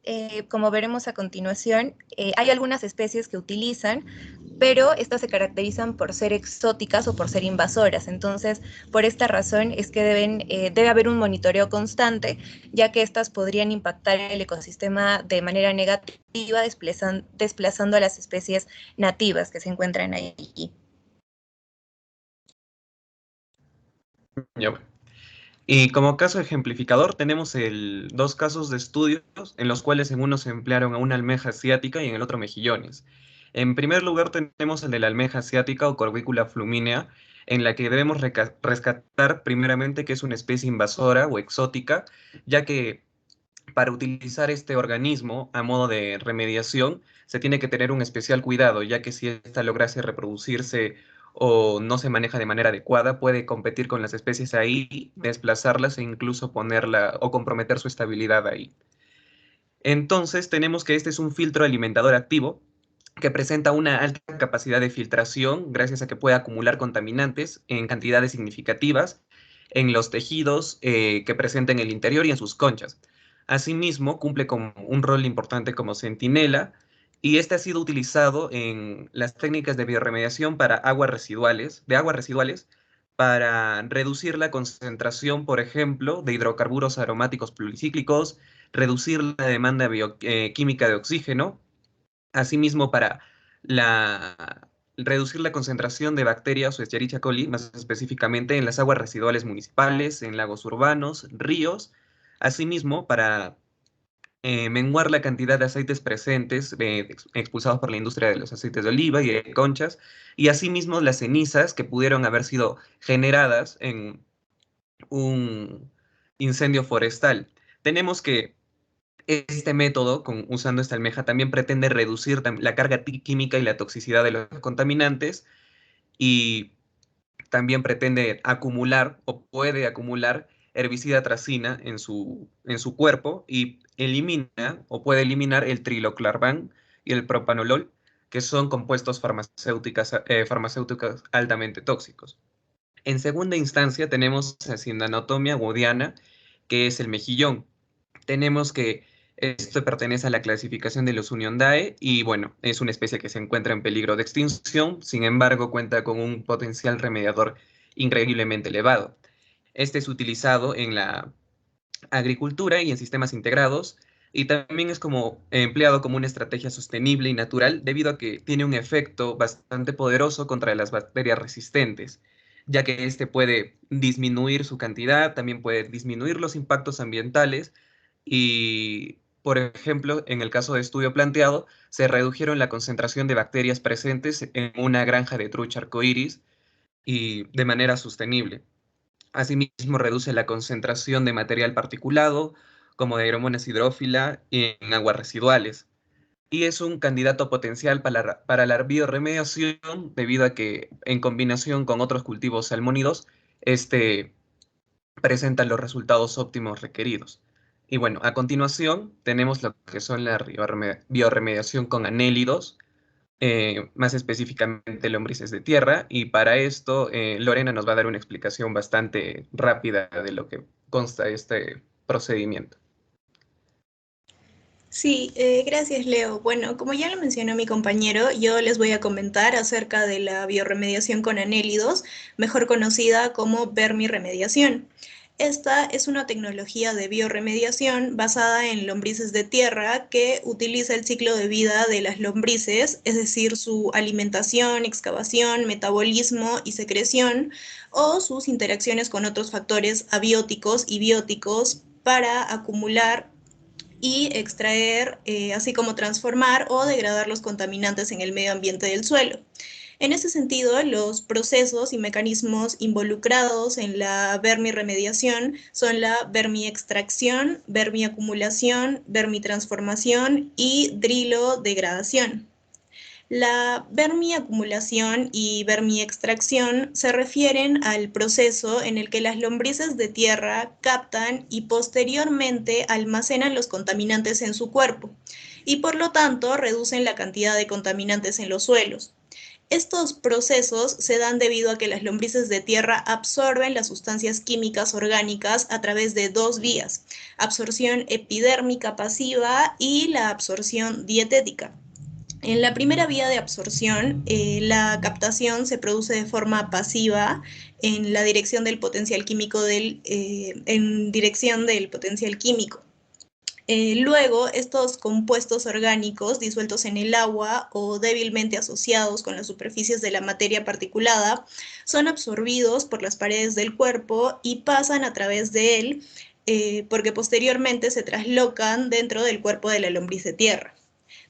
como veremos a continuación, hay algunas especies que utilizan, pero estas se caracterizan por ser exóticas o por ser invasoras. Entonces, por esta razón es que debe haber un monitoreo constante, ya que estas podrían impactar el ecosistema de manera negativa, desplazando a las especies nativas que se encuentran allí. Ya, bueno. Y como caso ejemplificador tenemos dos casos de estudios en los cuales en uno se emplearon a una almeja asiática y en el otro mejillones. En primer lugar tenemos el de la almeja asiática o Corbicula fluminea, en la que debemos rescatar primeramente que es una especie invasora o exótica, ya que para utilizar este organismo a modo de remediación se tiene que tener un especial cuidado, ya que si ésta lograse reproducirse o no se maneja de manera adecuada, puede competir con las especies ahí, desplazarlas e incluso ponerla o comprometer su estabilidad ahí. Entonces tenemos que este es un filtro alimentador activo que presenta una alta capacidad de filtración gracias a que puede acumular contaminantes en cantidades significativas en los tejidos que presenta en el interior y en sus conchas. Asimismo, cumple con un rol importante como centinela y este ha sido utilizado en las técnicas de bioremediación para aguas residuales para reducir la concentración, por ejemplo, de hidrocarburos aromáticos pluricíclicos, reducir la demanda química de oxígeno, asimismo para reducir la concentración de bacterias o Escherichia coli, más específicamente en las aguas residuales municipales, en lagos urbanos, ríos, asimismo para menguar la cantidad de aceites presentes expulsados por la industria de los aceites de oliva y de conchas, y asimismo las cenizas que pudieron haber sido generadas en un incendio forestal. Tenemos que este método, usando esta almeja, también pretende reducir la carga química y la toxicidad de los contaminantes y también pretende acumular o puede acumular herbicida tracina en su cuerpo y elimina o puede eliminar el triloclarban y el propanolol, que son compuestos farmacéuticos altamente tóxicos. En segunda instancia tenemos la Cyndanotomia woodiana, que es el mejillón. Tenemos que esto pertenece a la clasificación de los Uniondae y bueno, es una especie que se encuentra en peligro de extinción, sin embargo cuenta con un potencial remediador increíblemente elevado. Este es utilizado en la agricultura y en sistemas integrados y también es empleado como una estrategia sostenible y natural debido a que tiene un efecto bastante poderoso contra las bacterias resistentes, ya que este puede disminuir su cantidad, también puede disminuir los impactos ambientales y, por ejemplo, en el caso de estudio planteado, se redujeron la concentración de bacterias presentes en una granja de trucha arcoíris y de manera sostenible. Asimismo, reduce la concentración de material particulado, como de Aeromonas hidrófila, en aguas residuales. Y es un candidato potencial para la bioremediación, debido a que, en combinación con otros cultivos salmónidos, presenta los resultados óptimos requeridos. Y bueno, a continuación tenemos lo que son la bioremediación con anélidos, más específicamente lombrices de tierra, y para esto Lorena nos va a dar una explicación bastante rápida de lo que consta este procedimiento. Sí, gracias Leo. Bueno, como ya lo mencionó mi compañero, yo les voy a comentar acerca de la bioremediación con anélidos, mejor conocida como vermirremediación. Esta es una tecnología de bioremediación basada en lombrices de tierra que utiliza el ciclo de vida de las lombrices, es decir, su alimentación, excavación, metabolismo y secreción, o sus interacciones con otros factores abióticos y bióticos para acumular y extraer, así como transformar o degradar los contaminantes en el medio ambiente del suelo. En ese sentido, los procesos y mecanismos involucrados en la vermirremediación son la vermiextracción, vermiacumulación, vermitransformación y drilodegradación. La vermiacumulación y vermiextracción se refieren al proceso en el que las lombrices de tierra captan y posteriormente almacenan los contaminantes en su cuerpo y por lo tanto reducen la cantidad de contaminantes en los suelos. Estos procesos se dan debido a que las lombrices de tierra absorben las sustancias químicas orgánicas a través de dos vías, absorción epidérmica pasiva y la absorción dietética. En la primera vía de absorción, la captación se produce de forma pasiva en la dirección del potencial químico Luego, estos compuestos orgánicos disueltos en el agua o débilmente asociados con las superficies de la materia particulada son absorbidos por las paredes del cuerpo y pasan a través de él porque posteriormente se traslocan dentro del cuerpo de la lombriz de tierra.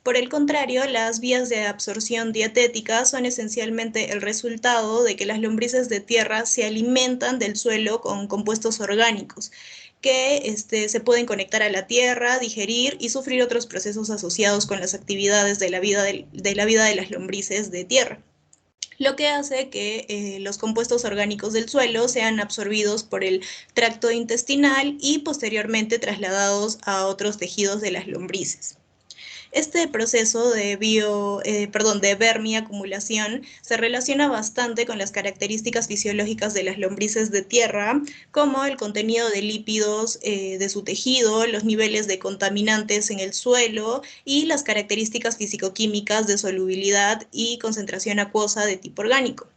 Por el contrario, las vías de absorción dietética son esencialmente el resultado de que las lombrices de tierra se alimentan del suelo con compuestos orgánicos que se pueden conectar a la tierra, digerir y sufrir otros procesos asociados con las actividades de la vida de las lombrices de tierra, lo que hace que los compuestos orgánicos del suelo sean absorbidos por el tracto intestinal y posteriormente trasladados a otros tejidos de las lombrices. Este proceso de vermiacumulación se relaciona bastante con las características fisiológicas de las lombrices de tierra, como el contenido de lípidos de su tejido, los niveles de contaminantes en el suelo y las características fisicoquímicas de solubilidad y concentración acuosa de tipo orgánico.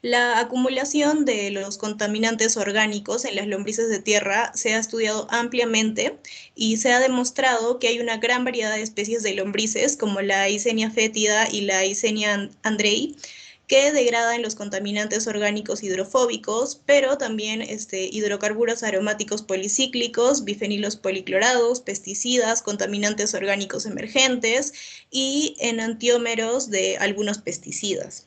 La acumulación de los contaminantes orgánicos en las lombrices de tierra se ha estudiado ampliamente y se ha demostrado que hay una gran variedad de especies de lombrices, como la Eisenia fétida y la Eisenia andrei, que degradan los contaminantes orgánicos hidrofóbicos, pero también hidrocarburos aromáticos policíclicos, bifenilos policlorados, pesticidas, contaminantes orgánicos emergentes y enantiómeros de algunos pesticidas.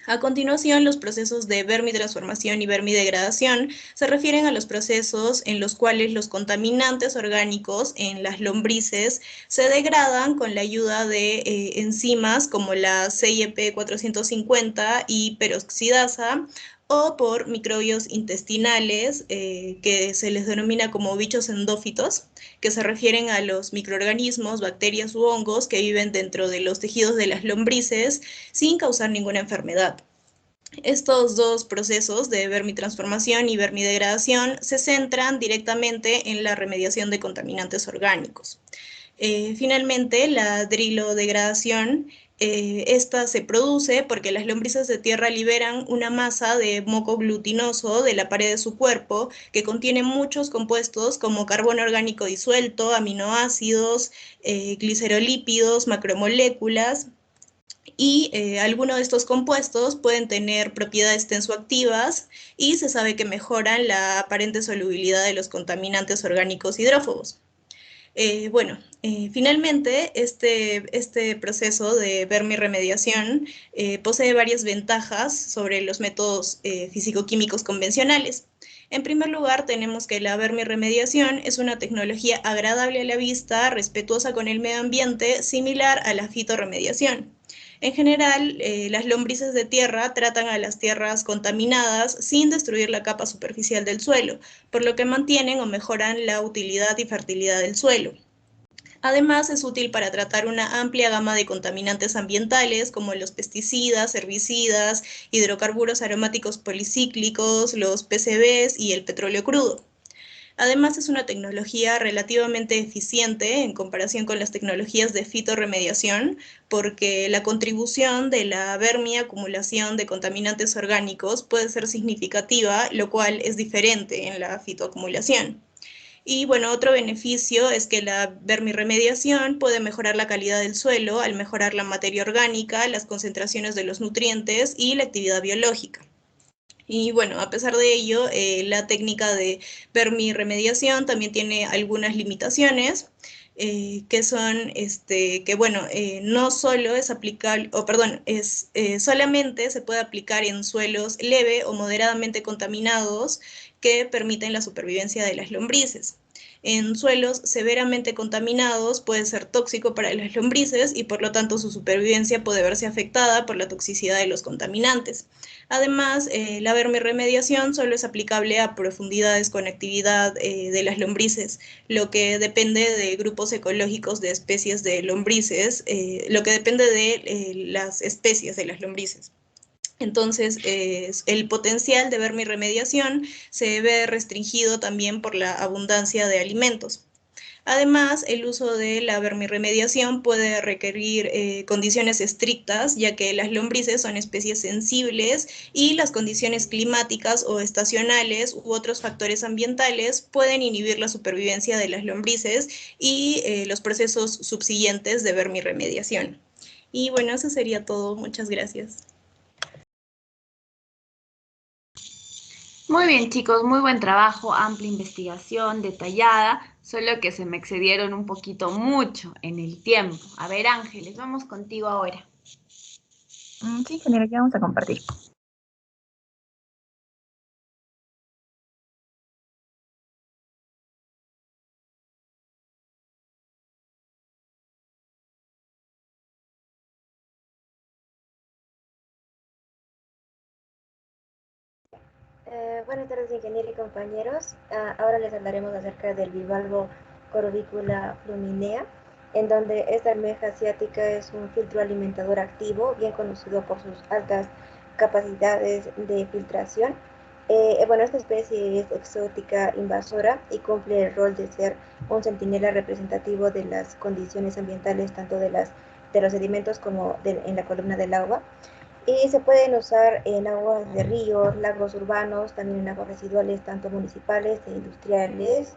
A continuación, los procesos de vermitransformación y vermidegradación se refieren a los procesos en los cuales los contaminantes orgánicos en las lombrices se degradan con la ayuda de enzimas como la CYP450 y peroxidasa o por microbios intestinales que se les denomina como bichos endófitos, que se refieren a los microorganismos, bacterias u hongos que viven dentro de los tejidos de las lombrices sin causar ninguna enfermedad. Estos dos procesos de vermitransformación y vermidegradación se centran directamente en la remediación de contaminantes orgánicos. Finalmente, la drilodegradación esta se produce porque las lombrices de tierra liberan una masa de moco glutinoso de la pared de su cuerpo que contiene muchos compuestos como carbono orgánico disuelto, aminoácidos, glicerolípidos, macromoléculas, y algunos de estos compuestos pueden tener propiedades tensoactivas y se sabe que mejoran la aparente solubilidad de los contaminantes orgánicos hidrófobos. Finalmente, este proceso de vermirremediación posee varias ventajas sobre los métodos físico-químicos convencionales. En primer lugar, tenemos que la vermirremediación es una tecnología agradable a la vista, respetuosa con el medio ambiente, similar a la fitorremediación. En general, las lombrices de tierra tratan a las tierras contaminadas sin destruir la capa superficial del suelo, por lo que mantienen o mejoran la utilidad y fertilidad del suelo. Además, es útil para tratar una amplia gama de contaminantes ambientales como los pesticidas, herbicidas, hidrocarburos aromáticos policíclicos, los PCBs y el petróleo crudo. Además, es una tecnología relativamente eficiente en comparación con las tecnologías de fitorremediación, porque la contribución de la vermiacumulación de contaminantes orgánicos puede ser significativa, lo cual es diferente en la fitoacumulación. Y otro beneficio es que la vermirremediación puede mejorar la calidad del suelo al mejorar la materia orgánica, las concentraciones de los nutrientes y la actividad biológica. Y a pesar de ello, la técnica de vermirremediación también tiene algunas limitaciones. que son, que bueno, no solo es aplicable, solamente se puede aplicar en suelos leve o moderadamente contaminados que permiten la supervivencia de las lombrices. En suelos severamente contaminados puede ser tóxico para las lombrices y por lo tanto su supervivencia puede verse afectada por la toxicidad de los contaminantes. Además, la vermirremediación solo es aplicable a profundidades con actividad de las lombrices, lo que depende de grupos ecológicos de especies de lombrices, lo que depende de las especies de las lombrices. Entonces, el potencial de vermirremediación se ve restringido también por la abundancia de alimentos. Además, el uso de la vermirremediación puede requerir condiciones estrictas, ya que las lombrices son especies sensibles y las condiciones climáticas o estacionales u otros factores ambientales pueden inhibir la supervivencia de las lombrices y los procesos subsiguientes de vermirremediación. Y bueno, eso sería todo. Muchas gracias. Muy bien, chicos, muy buen trabajo, amplia investigación, detallada, solo que se me excedieron un poquito mucho en el tiempo. A ver, Ángeles, vamos contigo ahora. Sí, ingeniera, ya vamos a compartir. Buenas tardes, ingeniero y compañeros. Ahora les hablaremos acerca del bivalvo Corvicula fluminea, en donde esta almeja asiática es un filtro alimentador activo, bien conocido por sus altas capacidades de filtración. Bueno, esta especie es exótica, invasora y cumple el rol de ser un centinela representativo de las condiciones ambientales, tanto de los sedimentos como en la columna del agua. Y se pueden usar en aguas de ríos, lagos urbanos, también en aguas residuales, tanto municipales e industriales.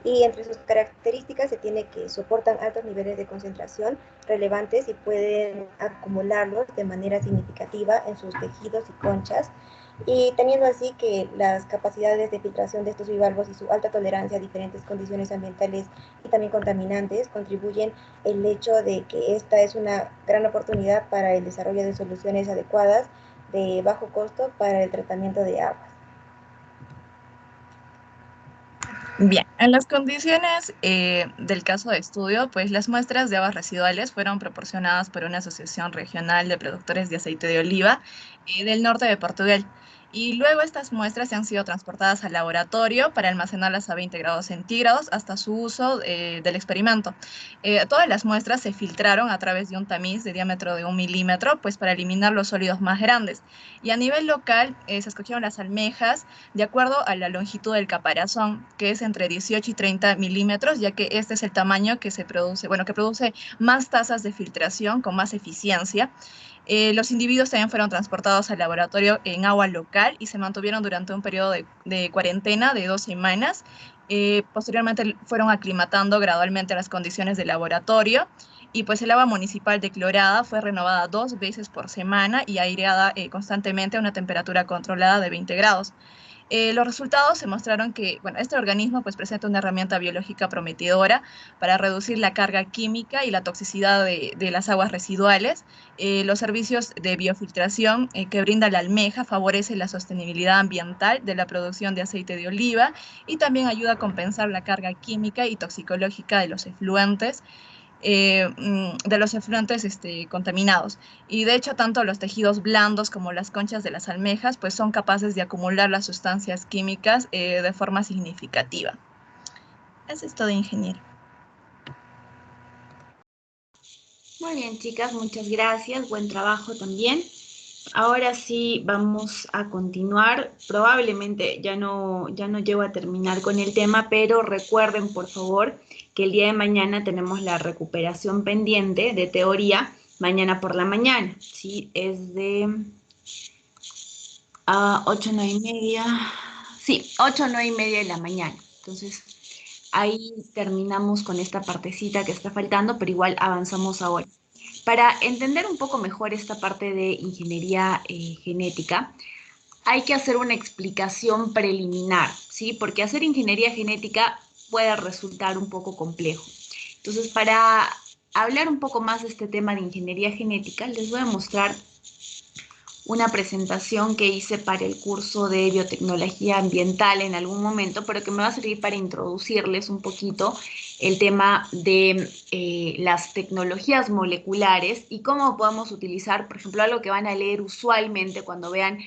Y entre sus características se tiene que soportan altos niveles de concentración relevantes y pueden acumularlos de manera significativa en sus tejidos y conchas, y teniendo así que las capacidades de filtración de estos bivalvos y su alta tolerancia a diferentes condiciones ambientales y también contaminantes contribuyen el hecho de que esta es una gran oportunidad para el desarrollo de soluciones adecuadas de bajo costo para el tratamiento de aguas. Bien, en las condiciones del caso de estudio, pues las muestras de aguas residuales fueron proporcionadas por una asociación regional de productores de aceite de oliva del norte de Portugal. Y luego estas muestras han sido transportadas al laboratorio para almacenarlas a 20 grados centígrados hasta su uso del experimento. Todas las muestras se filtraron a través de un tamiz de diámetro de 1 milímetro, pues para eliminar los sólidos más grandes. Y a nivel local se escogieron las almejas de acuerdo a la longitud del caparazón, que es entre 18 y 30 milímetros, ya que este es el tamaño que se produce, bueno, que produce más tasas de filtración con más eficiencia. Los individuos también fueron transportados al laboratorio en agua local y se mantuvieron durante un periodo de cuarentena de 2 semanas. Posteriormente fueron aclimatando gradualmente a las condiciones del laboratorio y pues el agua municipal declorada fue renovada 2 veces por semana y aireada constantemente a una temperatura controlada de 20 grados. Los resultados se mostraron que, bueno, este organismo pues presenta una herramienta biológica prometedora para reducir la carga química y la toxicidad de las aguas residuales. Los servicios de biofiltración que brinda la almeja favorece la sostenibilidad ambiental de la producción de aceite de oliva y también ayuda a compensar la carga química y toxicológica de los efluentes. Contaminados. Y de hecho, tanto los tejidos blandos como las conchas de las almejas pues son capaces de acumular las sustancias químicas de forma significativa. Eso es todo, ingeniero. Muy bien, chicas, muchas gracias. Buen trabajo también. Ahora sí vamos a continuar. Probablemente ya no llego a terminar con el tema, pero recuerden, por favor, que el día de mañana tenemos la recuperación pendiente de teoría, mañana por la mañana, ¿sí? Es de 8, 9 y media. Sí, 8, 9 y media de la mañana. Entonces, ahí terminamos con esta partecita que está faltando, pero igual avanzamos ahora. Para entender un poco mejor esta parte de ingeniería genética, hay que hacer una explicación preliminar, ¿sí? Porque hacer ingeniería genética puede resultar un poco complejo. Entonces, para hablar un poco más de este tema de ingeniería genética, les voy a mostrar una presentación que hice para el curso de biotecnología ambiental en algún momento, pero que me va a servir para introducirles un poquito el tema de las tecnologías moleculares y cómo podemos utilizar, por ejemplo, algo que van a leer usualmente cuando vean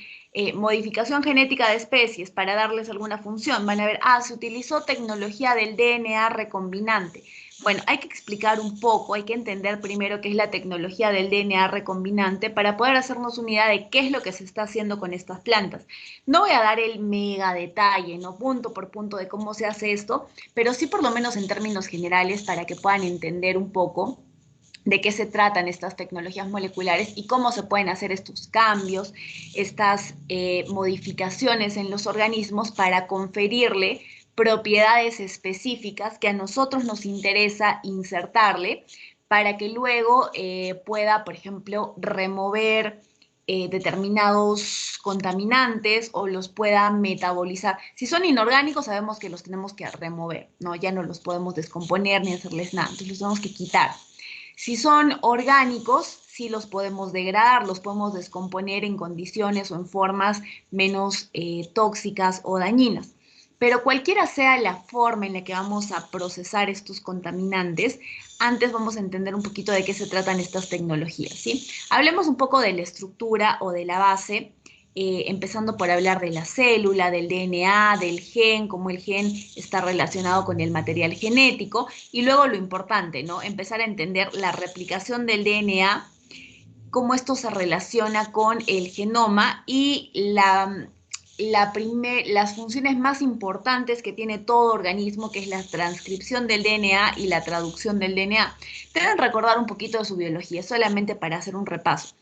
modificación genética de especies para darles alguna función. Van a ver, se utilizó tecnología del DNA recombinante. Bueno, hay que explicar un poco, hay que entender primero qué es la tecnología del DNA recombinante para poder hacernos una idea de qué es lo que se está haciendo con estas plantas. No voy a dar el mega detalle, ¿no? Punto por punto de cómo se hace esto, pero sí por lo menos en términos generales para que puedan entender un poco de qué se tratan estas tecnologías moleculares y cómo se pueden hacer estos cambios, estas modificaciones en los organismos para conferirle propiedades específicas que a nosotros nos interesa insertarle para que luego pueda, por ejemplo, remover determinados contaminantes o los pueda metabolizar. Si son inorgánicos, sabemos que los tenemos que remover, ¿no? Ya no los podemos descomponer ni hacerles nada, entonces los tenemos que quitar. Si son orgánicos, sí los podemos degradar, los podemos descomponer en condiciones o en formas menos tóxicas o dañinas. Pero cualquiera sea la forma en la que vamos a procesar estos contaminantes, antes vamos a entender un poquito de qué se tratan estas tecnologías, ¿sí? Hablemos un poco de la estructura o de la base, empezando por hablar de la célula, del DNA, del gen, cómo el gen está relacionado con el material genético, y luego lo importante, ¿no? Empezar a entender la replicación del DNA, cómo esto se relaciona con el genoma y las funciones más importantes que tiene todo organismo, que es la transcripción del DNA y la traducción del DNA. Deben recordar un poquito de su biología, solamente para hacer un repaso.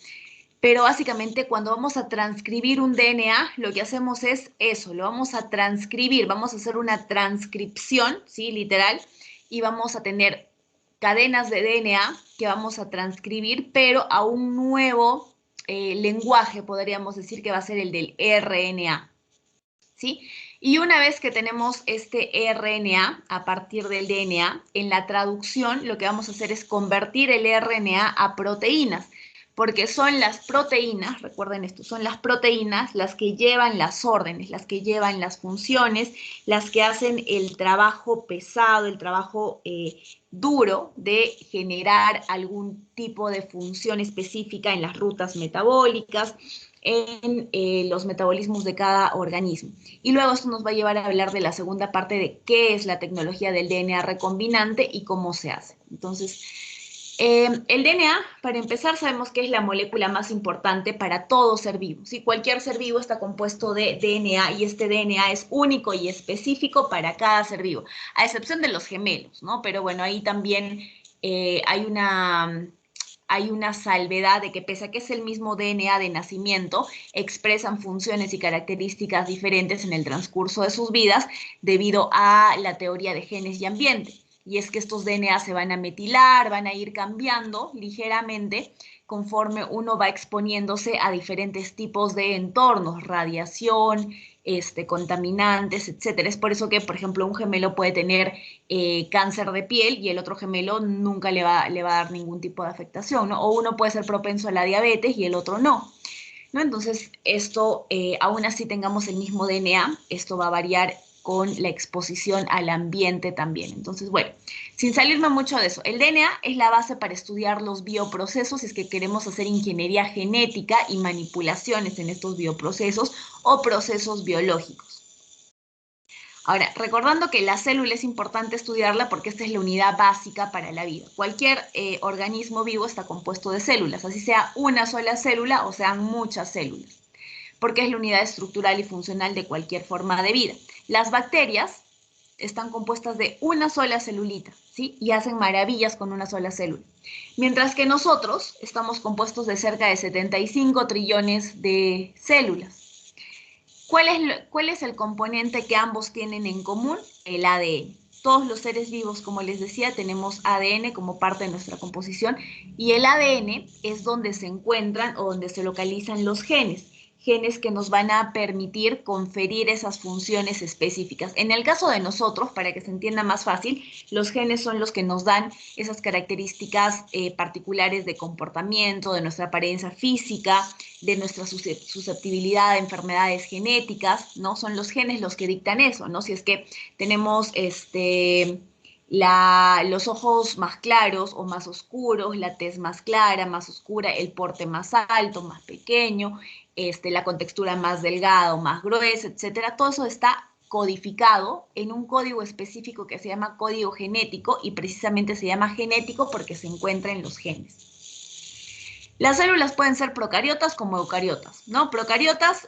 Pero básicamente cuando vamos a transcribir un DNA, lo que hacemos es eso, lo vamos a transcribir, vamos a hacer una transcripción, ¿sí? Literal, y vamos a tener cadenas de DNA que vamos a transcribir, pero a un nuevo lenguaje, podríamos decir que va a ser el del RNA, ¿sí? Y una vez que tenemos este RNA a partir del DNA, en la traducción lo que vamos a hacer es convertir el RNA a proteínas, porque son las proteínas, recuerden esto, son las proteínas las que llevan las órdenes, las que llevan las funciones, las que hacen el trabajo pesado, el trabajo duro de generar algún tipo de función específica en las rutas metabólicas, en los metabolismos de cada organismo. Y luego esto nos va a llevar a hablar de la segunda parte de qué es la tecnología del DNA recombinante y cómo se hace. Entonces, el DNA, para empezar, sabemos que es la molécula más importante para todo ser vivo. ¿Sí? Cualquier ser vivo está compuesto de DNA y este DNA es único y específico para cada ser vivo, a excepción de los gemelos, ¿no? Pero bueno, ahí también hay una salvedad de que pese a que es el mismo DNA de nacimiento, expresan funciones y características diferentes en el transcurso de sus vidas debido a la teoría de genes y ambiente. Y es que estos DNA se van a metilar, van a ir cambiando ligeramente conforme uno va exponiéndose a diferentes tipos de entornos, radiación, contaminantes, etc. Es por eso que, por ejemplo, un gemelo puede tener cáncer de piel y el otro gemelo nunca le va a dar ningún tipo de afectación, ¿no? O uno puede ser propenso a la diabetes y el otro no. ¿No? Entonces, esto, aún así tengamos el mismo DNA, esto va a variar con la exposición al ambiente también. Entonces, bueno, sin salirme mucho de eso, el DNA es la base para estudiar los bioprocesos si es que queremos hacer ingeniería genética y manipulaciones en estos bioprocesos o procesos biológicos. Ahora, recordando que la célula es importante estudiarla porque esta es la unidad básica para la vida. Cualquier organismo vivo está compuesto de células, así sea una sola célula o sean muchas células, porque es la unidad estructural y funcional de cualquier forma de vida. Las bacterias están compuestas de una sola celulita, ¿sí? Y hacen maravillas con una sola célula. Mientras que nosotros estamos compuestos de cerca de 75 trillones de células. ¿Cuál es el componente que ambos tienen en común? El ADN. Todos los seres vivos, como les decía, tenemos ADN como parte de nuestra composición y el ADN es donde se encuentran o donde se localizan los genes. genes que nos van a permitir conferir esas funciones específicas. En el caso de nosotros, para que se entienda más fácil, los genes son los que nos dan esas características particulares de comportamiento, de nuestra apariencia física, de nuestra susceptibilidad a enfermedades genéticas, ¿no? Son los genes los que dictan eso, ¿no? Si es que tenemos los ojos más claros o más oscuros, la tez más clara, más oscura, el porte más alto, más pequeño, la contextura más delgada o más gruesa, etcétera. Todo eso está codificado en un código específico que se llama código genético, y precisamente se llama genético porque se encuentra en los genes. Las células pueden ser procariotas como eucariotas, ¿no? Procariotas,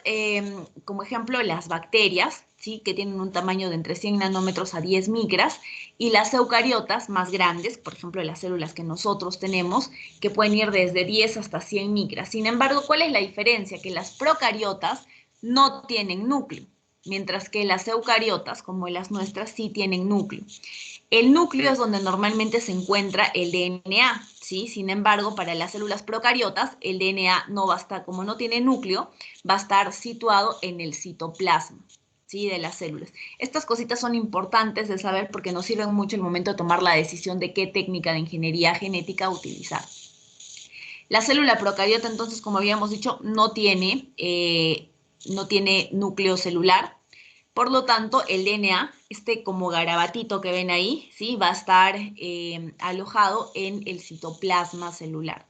como ejemplo, las bacterias, ¿sí? Que tienen un tamaño de entre 100 nanómetros a 10 micras, y las eucariotas más grandes, por ejemplo, las células que nosotros tenemos, que pueden ir desde 10 hasta 100 micras. Sin embargo, ¿cuál es la diferencia? Que las procariotas no tienen núcleo, mientras que las eucariotas, como las nuestras, sí tienen núcleo. El núcleo es donde normalmente se encuentra el DNA, ¿sí? Sin embargo, para las células procariotas, el DNA no va a estar, como no tiene núcleo, va a estar situado en el citoplasma, ¿sí? De las células. Estas cositas son importantes de saber porque nos sirven mucho en el momento de tomar la decisión de qué técnica de ingeniería genética utilizar. La célula procariota, entonces, como habíamos dicho, no tiene núcleo celular. Por lo tanto, el DNA, como garabatito que ven ahí, ¿sí? Va a estar alojado en el citoplasma celular.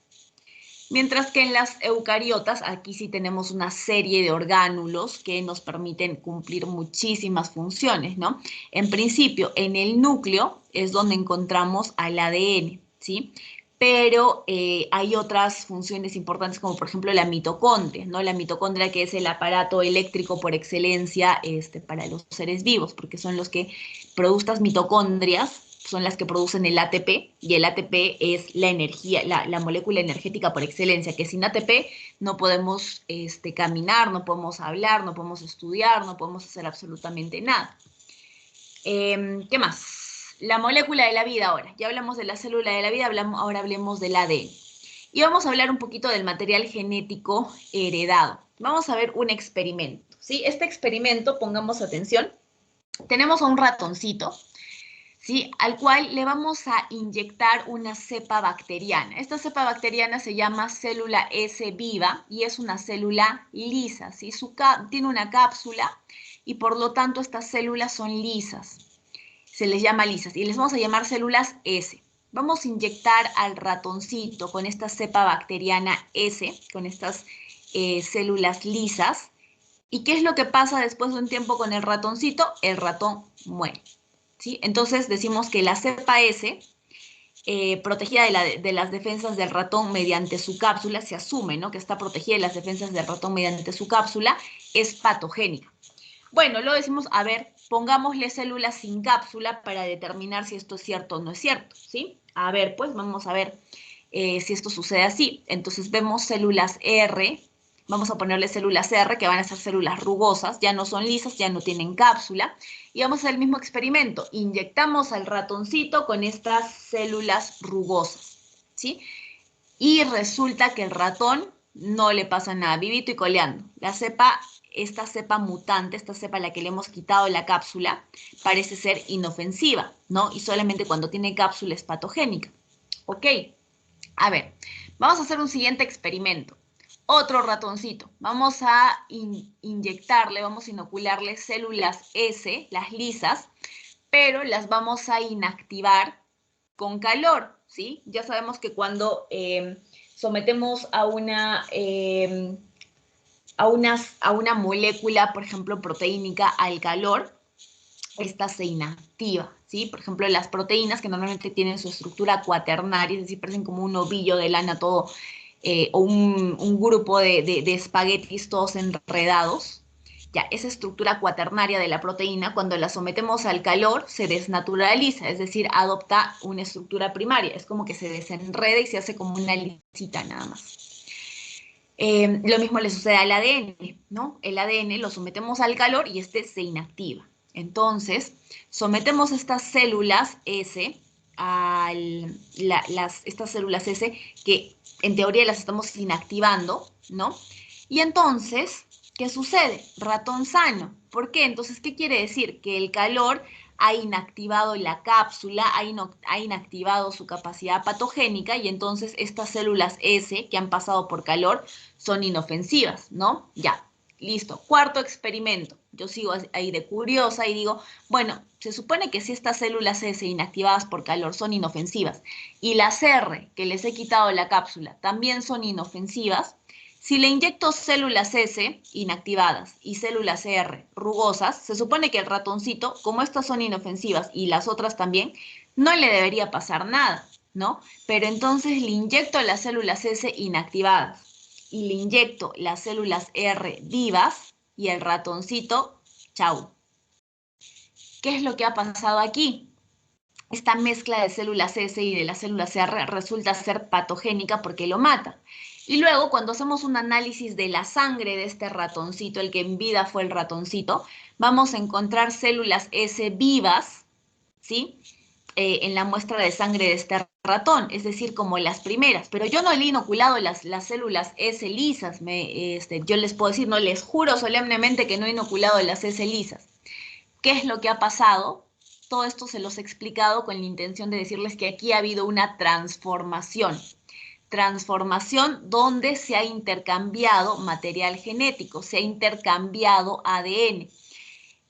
Mientras que en las eucariotas, aquí sí tenemos una serie de orgánulos que nos permiten cumplir muchísimas funciones, ¿no? En principio, en el núcleo es donde encontramos al ADN, ¿sí? Pero hay otras funciones importantes como por ejemplo la mitocondria, ¿no? La mitocondria, que es el aparato eléctrico por excelencia para los seres vivos, porque son los que producen estas mitocondrias, son las que producen el ATP, y el ATP es la energía, la molécula energética por excelencia, que sin ATP no podemos caminar, no podemos hablar, no podemos estudiar, no podemos hacer absolutamente nada. ¿Qué más? La molécula de la vida ahora. Ya hablamos de la célula de la vida, ahora hablemos del ADN. Y vamos a hablar un poquito del material genético heredado. Vamos a ver un experimento, ¿sí? Este experimento, pongamos atención, tenemos a un ratoncito, ¿sí? Al cual le vamos a inyectar una cepa bacteriana. Esta cepa bacteriana se llama célula S viva y es una célula lisa, ¿sí? Tiene una cápsula y por lo tanto estas células son lisas. Se les llama lisas y les vamos a llamar células S. Vamos a inyectar al ratoncito con esta cepa bacteriana S, con estas células lisas. ¿Y qué es lo que pasa después de un tiempo con el ratoncito? El ratón muere, ¿sí? Entonces decimos que la cepa S, protegida de las defensas del ratón mediante su cápsula, se asume, ¿no? Que está protegida de las defensas del ratón mediante su cápsula, es patogénica. Bueno, lo decimos, a ver, pongámosle células sin cápsula para determinar si esto es cierto o no es cierto, ¿sí? A ver, pues vamos a ver si esto sucede así. Entonces vemos células R, vamos a ponerle células R, que van a ser células rugosas, ya no son lisas, ya no tienen cápsula. Y vamos a hacer el mismo experimento. Inyectamos al ratoncito con estas células rugosas, ¿sí? Y resulta que el ratón no le pasa nada, vivito y coleando. Esta cepa mutante, esta cepa a la que le hemos quitado la cápsula, parece ser inofensiva, ¿no? Y solamente cuando tiene cápsula es patogénica. Ok, a ver, vamos a hacer un siguiente experimento. Otro ratoncito. Vamos a inyectarle, vamos a inocularle células S, las lisas, pero las vamos a inactivar con calor, ¿sí? Ya sabemos que cuando sometemos a una molécula, por ejemplo, proteínica al calor, esta se inactiva, ¿sí? Por ejemplo, las proteínas que normalmente tienen su estructura cuaternaria, es decir, parecen como un ovillo de lana todo, o un grupo de espaguetis todos enredados. Ya, esa estructura cuaternaria de la proteína, cuando la sometemos al calor, se desnaturaliza, es decir, adopta una estructura primaria. Es como que se desenreda y se hace como una lisita nada más. Lo mismo le sucede al ADN, ¿no? El ADN lo sometemos al calor y este se inactiva. Entonces, sometemos estas células S, estas células S, que en teoría las estamos inactivando, ¿no? Y entonces ¿Qué sucede? Ratón sano. ¿Por qué? Entonces, ¿qué quiere decir? Que el calor ha inactivado la cápsula, ha inactivado su capacidad patogénica y entonces estas células S que han pasado por calor son inofensivas, ¿no? Ya, listo. Cuarto experimento. Yo sigo ahí de curiosa y digo, bueno, se supone que si estas células S inactivadas por calor son inofensivas y las R que les he quitado la cápsula también son inofensivas, si le inyecto células S inactivadas y células R rugosas, se supone que el ratoncito, como estas son inofensivas y las otras también, no le debería pasar nada, ¿no? Pero entonces le inyecto las células S inactivadas y le inyecto las células R vivas y el ratoncito, chau. ¿Qué es lo que ha pasado aquí? Esta mezcla de células S y de las células R resulta ser patogénica porque lo mata. Y luego, cuando hacemos un análisis de la sangre de este ratoncito, el que en vida fue el ratoncito, vamos a encontrar células S vivas, ¿sí? En la muestra de sangre de este ratón, es decir, como las primeras. Pero yo no le he inoculado las células S lisas. Yo les puedo decir, no, les juro solemnemente que no he inoculado las S lisas. ¿Qué es lo que ha pasado? Todo esto se los he explicado con la intención de decirles que aquí ha habido una transformación. Transformación donde se ha intercambiado material genético, se ha intercambiado ADN.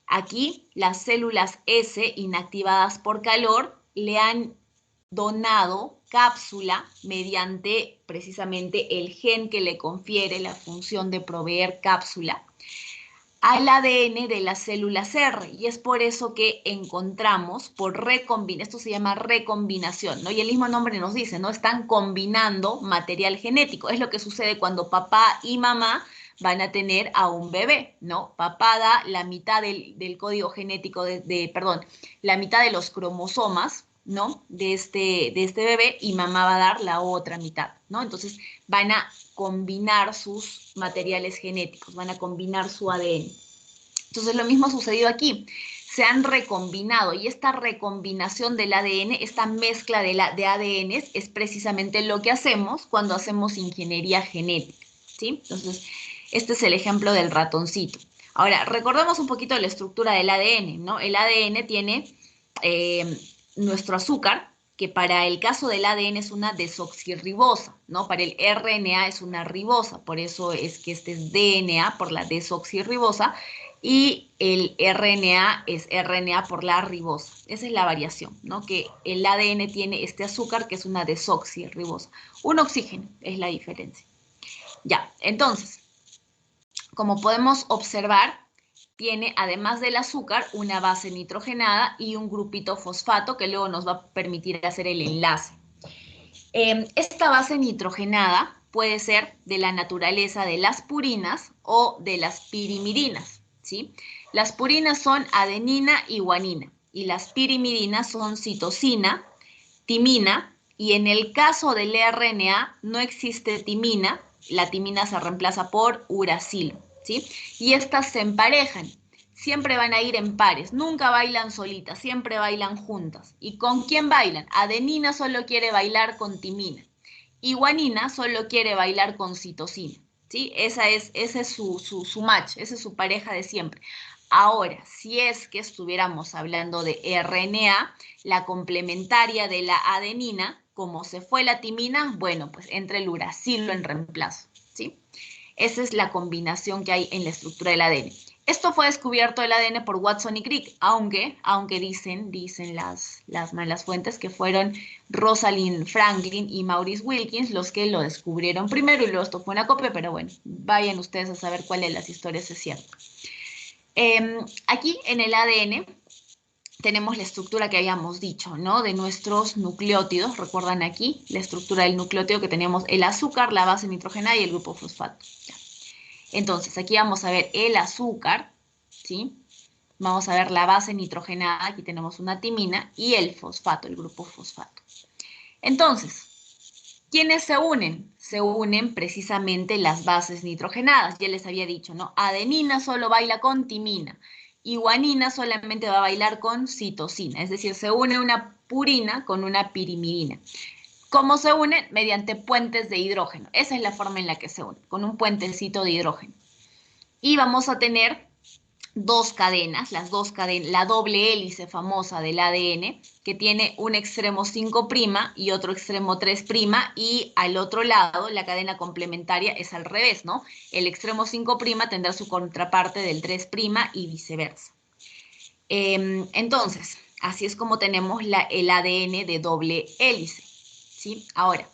Aquí las células S inactivadas por calor le han donado cápsula mediante precisamente el gen que le confiere la función de proveer cápsula al ADN de las células R, y es por eso que encontramos por recombinación, esto se llama recombinación, ¿no? Y el mismo nombre nos dice, ¿no? Están combinando material genético, es lo que sucede cuando papá y mamá van a tener a un bebé, ¿no? Papá da la mitad del código genético, la mitad de los cromosomas, ¿no? De este bebé, y mamá va a dar la otra mitad, ¿no? Entonces van a combinar sus materiales genéticos, van a combinar su ADN. Entonces lo mismo ha sucedido aquí. Se han recombinado y esta recombinación del ADN, esta mezcla de ADNs es precisamente lo que hacemos cuando hacemos ingeniería genética, ¿sí? Entonces, este es el ejemplo del ratoncito. Ahora, recordemos un poquito la estructura del ADN, ¿no? El ADN tiene nuestro azúcar, que para el caso del ADN es una desoxirribosa, ¿no? Para el RNA es una ribosa, por eso es que este es DNA por la desoxirribosa, y el RNA es RNA por la ribosa. Esa es la variación, ¿no? Que el ADN tiene este azúcar que es una desoxirribosa. Un oxígeno es la diferencia. Ya, entonces, como podemos observar, tiene, además del azúcar, una base nitrogenada y un grupito fosfato que luego nos va a permitir hacer el enlace. Esta base nitrogenada puede ser de la naturaleza de las purinas o de las pirimirinas, ¿sí? Las purinas son adenina y guanina y las pirimirinas son citosina, timina, y en el caso del RNA no existe timina, la timina se reemplaza por uracilo, ¿sí? Y estas se emparejan, siempre van a ir en pares, nunca bailan solitas, siempre bailan juntas. ¿Y con quién bailan? Adenina solo quiere bailar con timina y guanina solo quiere bailar con citosina, ¿sí? Ese es su match, esa es su pareja de siempre. Ahora, si es que estuviéramos hablando de RNA, la complementaria de la adenina, como se fue la timina, bueno, pues entra el uracilo en reemplazo, ¿sí? Esa es la combinación que hay en la estructura del ADN. Esto fue descubierto el ADN por Watson y Crick, aunque dicen las malas fuentes que fueron Rosalind Franklin y Maurice Wilkins los que lo descubrieron primero y luego esto fue una copia, pero bueno, vayan ustedes a saber cuál de las historias es cierta. Aquí en el ADN tenemos la estructura que habíamos dicho, ¿no? De nuestros nucleótidos. Recuerdan aquí la estructura del nucleótido que teníamos el azúcar, la base nitrogenada y el grupo fosfato. Ya. Entonces, aquí vamos a ver el azúcar, ¿sí? Vamos a ver la base nitrogenada, aquí tenemos una timina, y el fosfato, el grupo fosfato. Entonces, ¿quiénes se unen? Se unen precisamente las bases nitrogenadas, ya les había dicho, ¿no? Adenina solo baila con timina y guanina solamente va a bailar con citosina, es decir, se une una purina con una pirimirina. ¿Cómo se unen? Mediante puentes de hidrógeno. Esa es la forma en la que se unen, con un puentecito de hidrógeno. Y vamos a tener dos cadenas, la doble hélice famosa del ADN, que tiene un extremo 5' y otro extremo 3', y al otro lado la cadena complementaria es al revés, ¿no? El extremo 5' tendrá su contraparte del 3' y viceversa. Entonces, así es como tenemos el ADN de doble hélice, ¿sí? Ahora,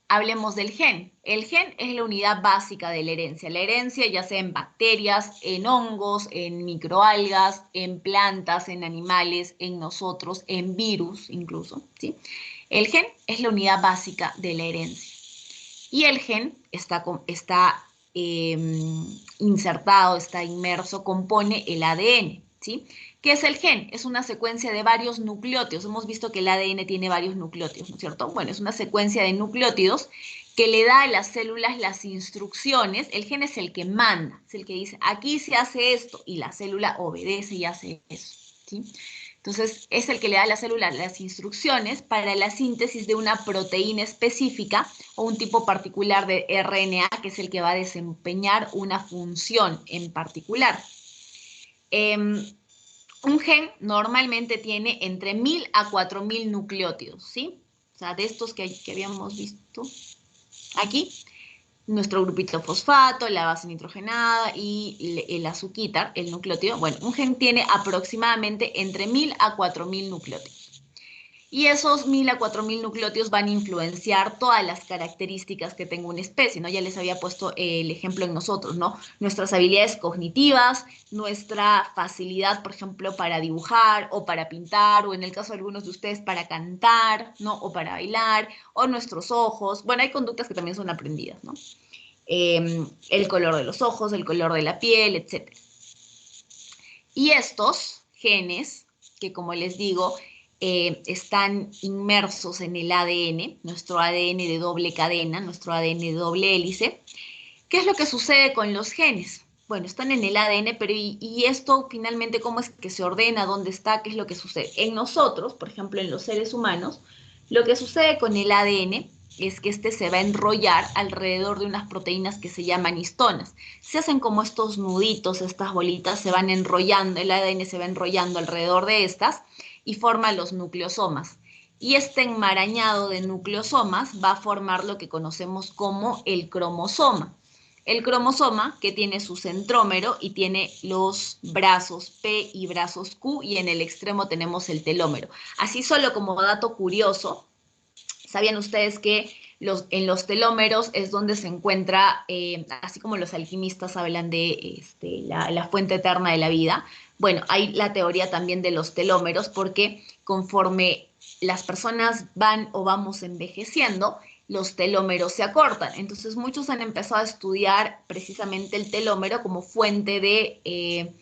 hablemos del gen. El gen es la unidad básica de la herencia. La herencia ya sea en bacterias, en hongos, en microalgas, en plantas, en animales, en nosotros, en virus incluso, ¿sí? El gen es la unidad básica de la herencia. Y el gen está insertado, está inmerso, compone el ADN, ¿sí? ¿Qué es el gen? Es una secuencia de varios nucleótidos. Hemos visto que el ADN tiene varios nucleótidos, ¿no es cierto? Bueno, es una secuencia de nucleótidos que le da a las células las instrucciones. El gen es el que manda, es el que dice, aquí se hace esto, y la célula obedece y hace eso, ¿sí? Entonces, es el que le da a la célula las instrucciones para la síntesis de una proteína específica o un tipo particular de RNA, que es el que va a desempeñar una función en particular. Un gen normalmente tiene entre 1000 a 4000 nucleótidos, ¿sí? O sea, de estos que habíamos visto aquí, nuestro grupito fosfato, la base nitrogenada y el azuquitar, el nucleótido. Bueno, un gen tiene aproximadamente entre 1000 a 4000 nucleótidos. Y esos 1000 a 4000 nucleótidos van a influenciar todas las características que tenga una especie, ¿no? Ya les había puesto el ejemplo en nosotros, ¿no? Nuestras habilidades cognitivas, nuestra facilidad, por ejemplo, para dibujar o para pintar, o en el caso de algunos de ustedes para cantar, ¿no? O para bailar, o nuestros ojos. Bueno, hay conductas que también son aprendidas, ¿no? El color de los ojos, el color de la piel, etc. Y estos genes, que como les digo, están inmersos en el ADN, nuestro ADN de doble cadena, nuestro ADN de doble hélice. ¿Qué es lo que sucede con los genes? Bueno, están en el ADN, pero ¿y esto finalmente cómo es que se ordena? ¿Dónde está? ¿Qué es lo que sucede? En nosotros, por ejemplo, en los seres humanos, lo que sucede con el ADN es que este se va a enrollar alrededor de unas proteínas que se llaman histonas. Se hacen como estos nuditos, estas bolitas se van enrollando, el ADN se va enrollando alrededor de estas, y forma los nucleosomas. Y este enmarañado de nucleosomas va a formar lo que conocemos como el cromosoma. El cromosoma, que tiene su centrómero y tiene los brazos P y brazos Q, y en el extremo tenemos el telómero. Así solo como dato curioso, ¿sabían ustedes que en los telómeros es donde se encuentra, así como los alquimistas hablan de la fuente eterna de la vida? Bueno, hay la teoría también de los telómeros, porque conforme las personas van o vamos envejeciendo, los telómeros se acortan. Entonces muchos han empezado a estudiar precisamente el telómero como fuente de,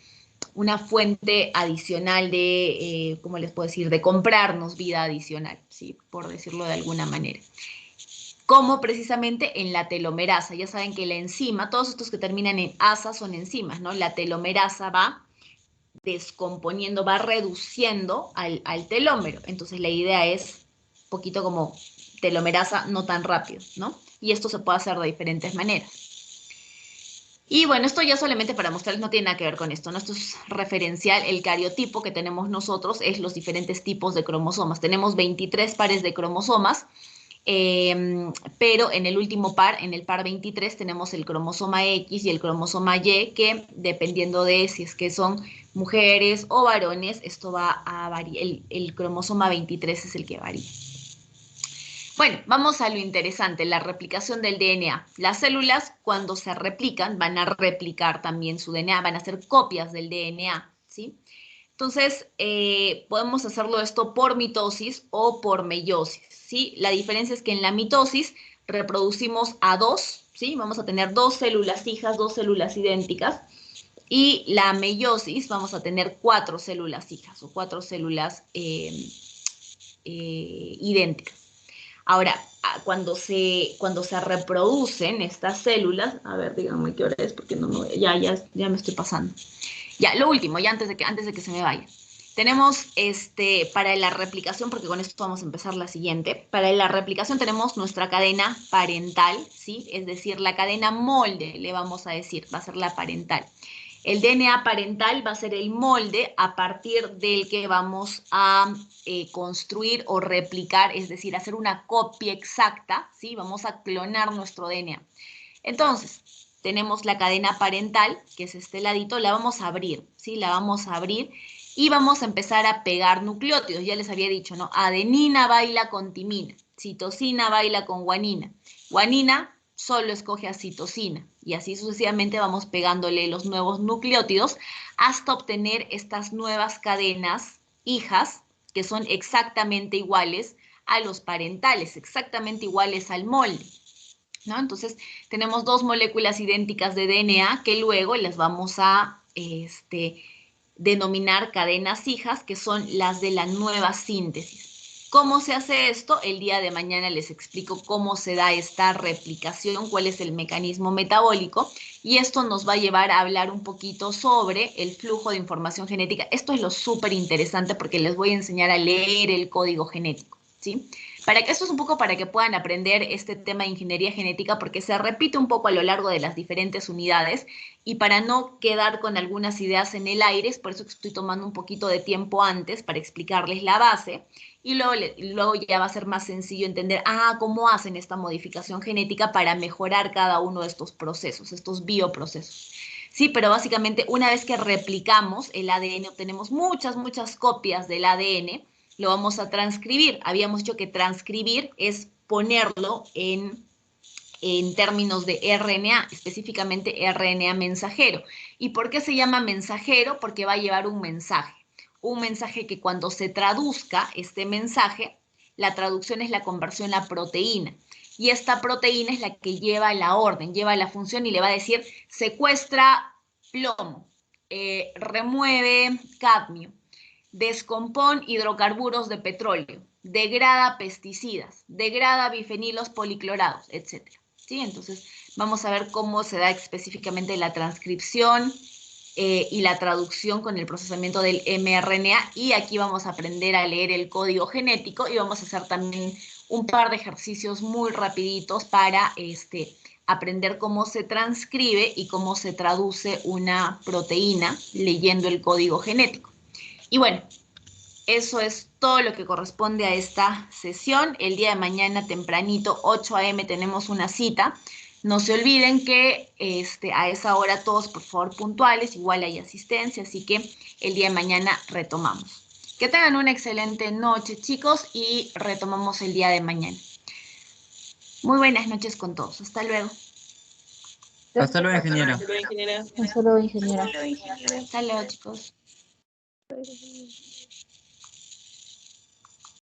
una fuente adicional de, ¿cómo les puedo decir?, de comprarnos vida adicional, ¿sí?, por decirlo de alguna manera. Como precisamente en la telomerasa. Ya saben que la enzima, todos estos que terminan en asa son enzimas, ¿no? La telomerasa va descomponiendo, va reduciendo al telómero. Entonces la idea es un poquito como telomerasa, no tan rápido, ¿no? Y esto se puede hacer de diferentes maneras. Y bueno, esto ya solamente para mostrarles, no tiene nada que ver con esto, ¿no? Esto es referencial. El cariotipo que tenemos nosotros es los diferentes tipos de cromosomas. Tenemos 23 pares de cromosomas, pero en el último par, en el par 23, tenemos el cromosoma X y el cromosoma Y, que dependiendo de si es que son mujeres o varones, esto va a variar. El cromosoma 23 es el que varía. Bueno, vamos a lo interesante, la replicación del DNA. Las células, cuando se replican, van a replicar también su DNA, van a hacer copias del DNA, ¿sí? Entonces, podemos hacerlo esto por mitosis o por meiosis, ¿sí? La diferencia es que en la mitosis reproducimos a dos, ¿sí? Vamos a tener dos células hijas, dos células idénticas, y la meiosis vamos a tener 4 células hijas o 4 células idénticas. Ahora, cuando se reproducen estas células, a ver, díganme qué hora es, porque ya me estoy pasando. Ya, lo último, ya antes de que se me vaya. Tenemos para la replicación, porque con esto vamos a empezar la siguiente, para la replicación tenemos nuestra cadena parental, ¿sí? Es decir, la cadena molde, le vamos a decir, va a ser la parental. El DNA parental va a ser el molde a partir del que vamos a construir o replicar, es decir, hacer una copia exacta, ¿sí? Vamos a clonar nuestro DNA. Entonces, tenemos la cadena parental, que es este ladito, la vamos a abrir, ¿sí? La vamos a abrir y vamos a empezar a pegar nucleótidos. Ya les había dicho, ¿no? Adenina baila con timina, citosina baila con guanina. Guanina solo escoge a citosina y así sucesivamente vamos pegándole los nuevos nucleótidos hasta obtener estas nuevas cadenas hijas que son exactamente iguales a los parentales, exactamente iguales al molde, ¿no? Entonces tenemos dos moléculas idénticas de DNA que luego las vamos a denominar cadenas hijas, que son las de la nueva síntesis. ¿Cómo se hace esto? El día de mañana les explico cómo se da esta replicación, cuál es el mecanismo metabólico, y esto nos va a llevar a hablar un poquito sobre el flujo de información genética. Esto es lo súper interesante porque les voy a enseñar a leer el código genético, ¿sí? Esto es un poco para que puedan aprender este tema de ingeniería genética, porque se repite un poco a lo largo de las diferentes unidades, y para no quedar con algunas ideas en el aire, es por eso que estoy tomando un poquito de tiempo antes para explicarles la base, y luego ya va a ser más sencillo entender, cómo hacen esta modificación genética para mejorar cada uno de estos procesos, estos bioprocesos. Sí, pero básicamente una vez que replicamos el ADN, obtenemos muchas copias del ADN, lo vamos a transcribir. Habíamos dicho que transcribir es ponerlo en términos de RNA, específicamente RNA mensajero. ¿Y por qué se llama mensajero? Porque va a llevar un mensaje que cuando se traduzca este mensaje, la traducción es la conversión a proteína. Y esta proteína es la que lleva la orden, lleva la función y le va a decir, secuestra plomo, remueve cadmio, descompone hidrocarburos de petróleo, degrada pesticidas, degrada bifenilos policlorados, etc. ¿Sí? Entonces, vamos a ver cómo se da específicamente la transcripción y la traducción con el procesamiento del mRNA, y aquí vamos a aprender a leer el código genético y vamos a hacer también un par de ejercicios muy rapiditos para aprender cómo se transcribe y cómo se traduce una proteína leyendo el código genético. Y bueno, eso es todo lo que corresponde a esta sesión. El día de mañana tempranito, 8 a.m., tenemos una cita. No se olviden que a esa hora todos, por favor, puntuales, igual hay asistencia, así que el día de mañana retomamos. Que tengan una excelente noche, chicos, y retomamos el día de mañana. Muy buenas noches con todos. Hasta luego. Hasta luego, ingeniera. Hasta luego, ingeniera. Hasta luego, chicos.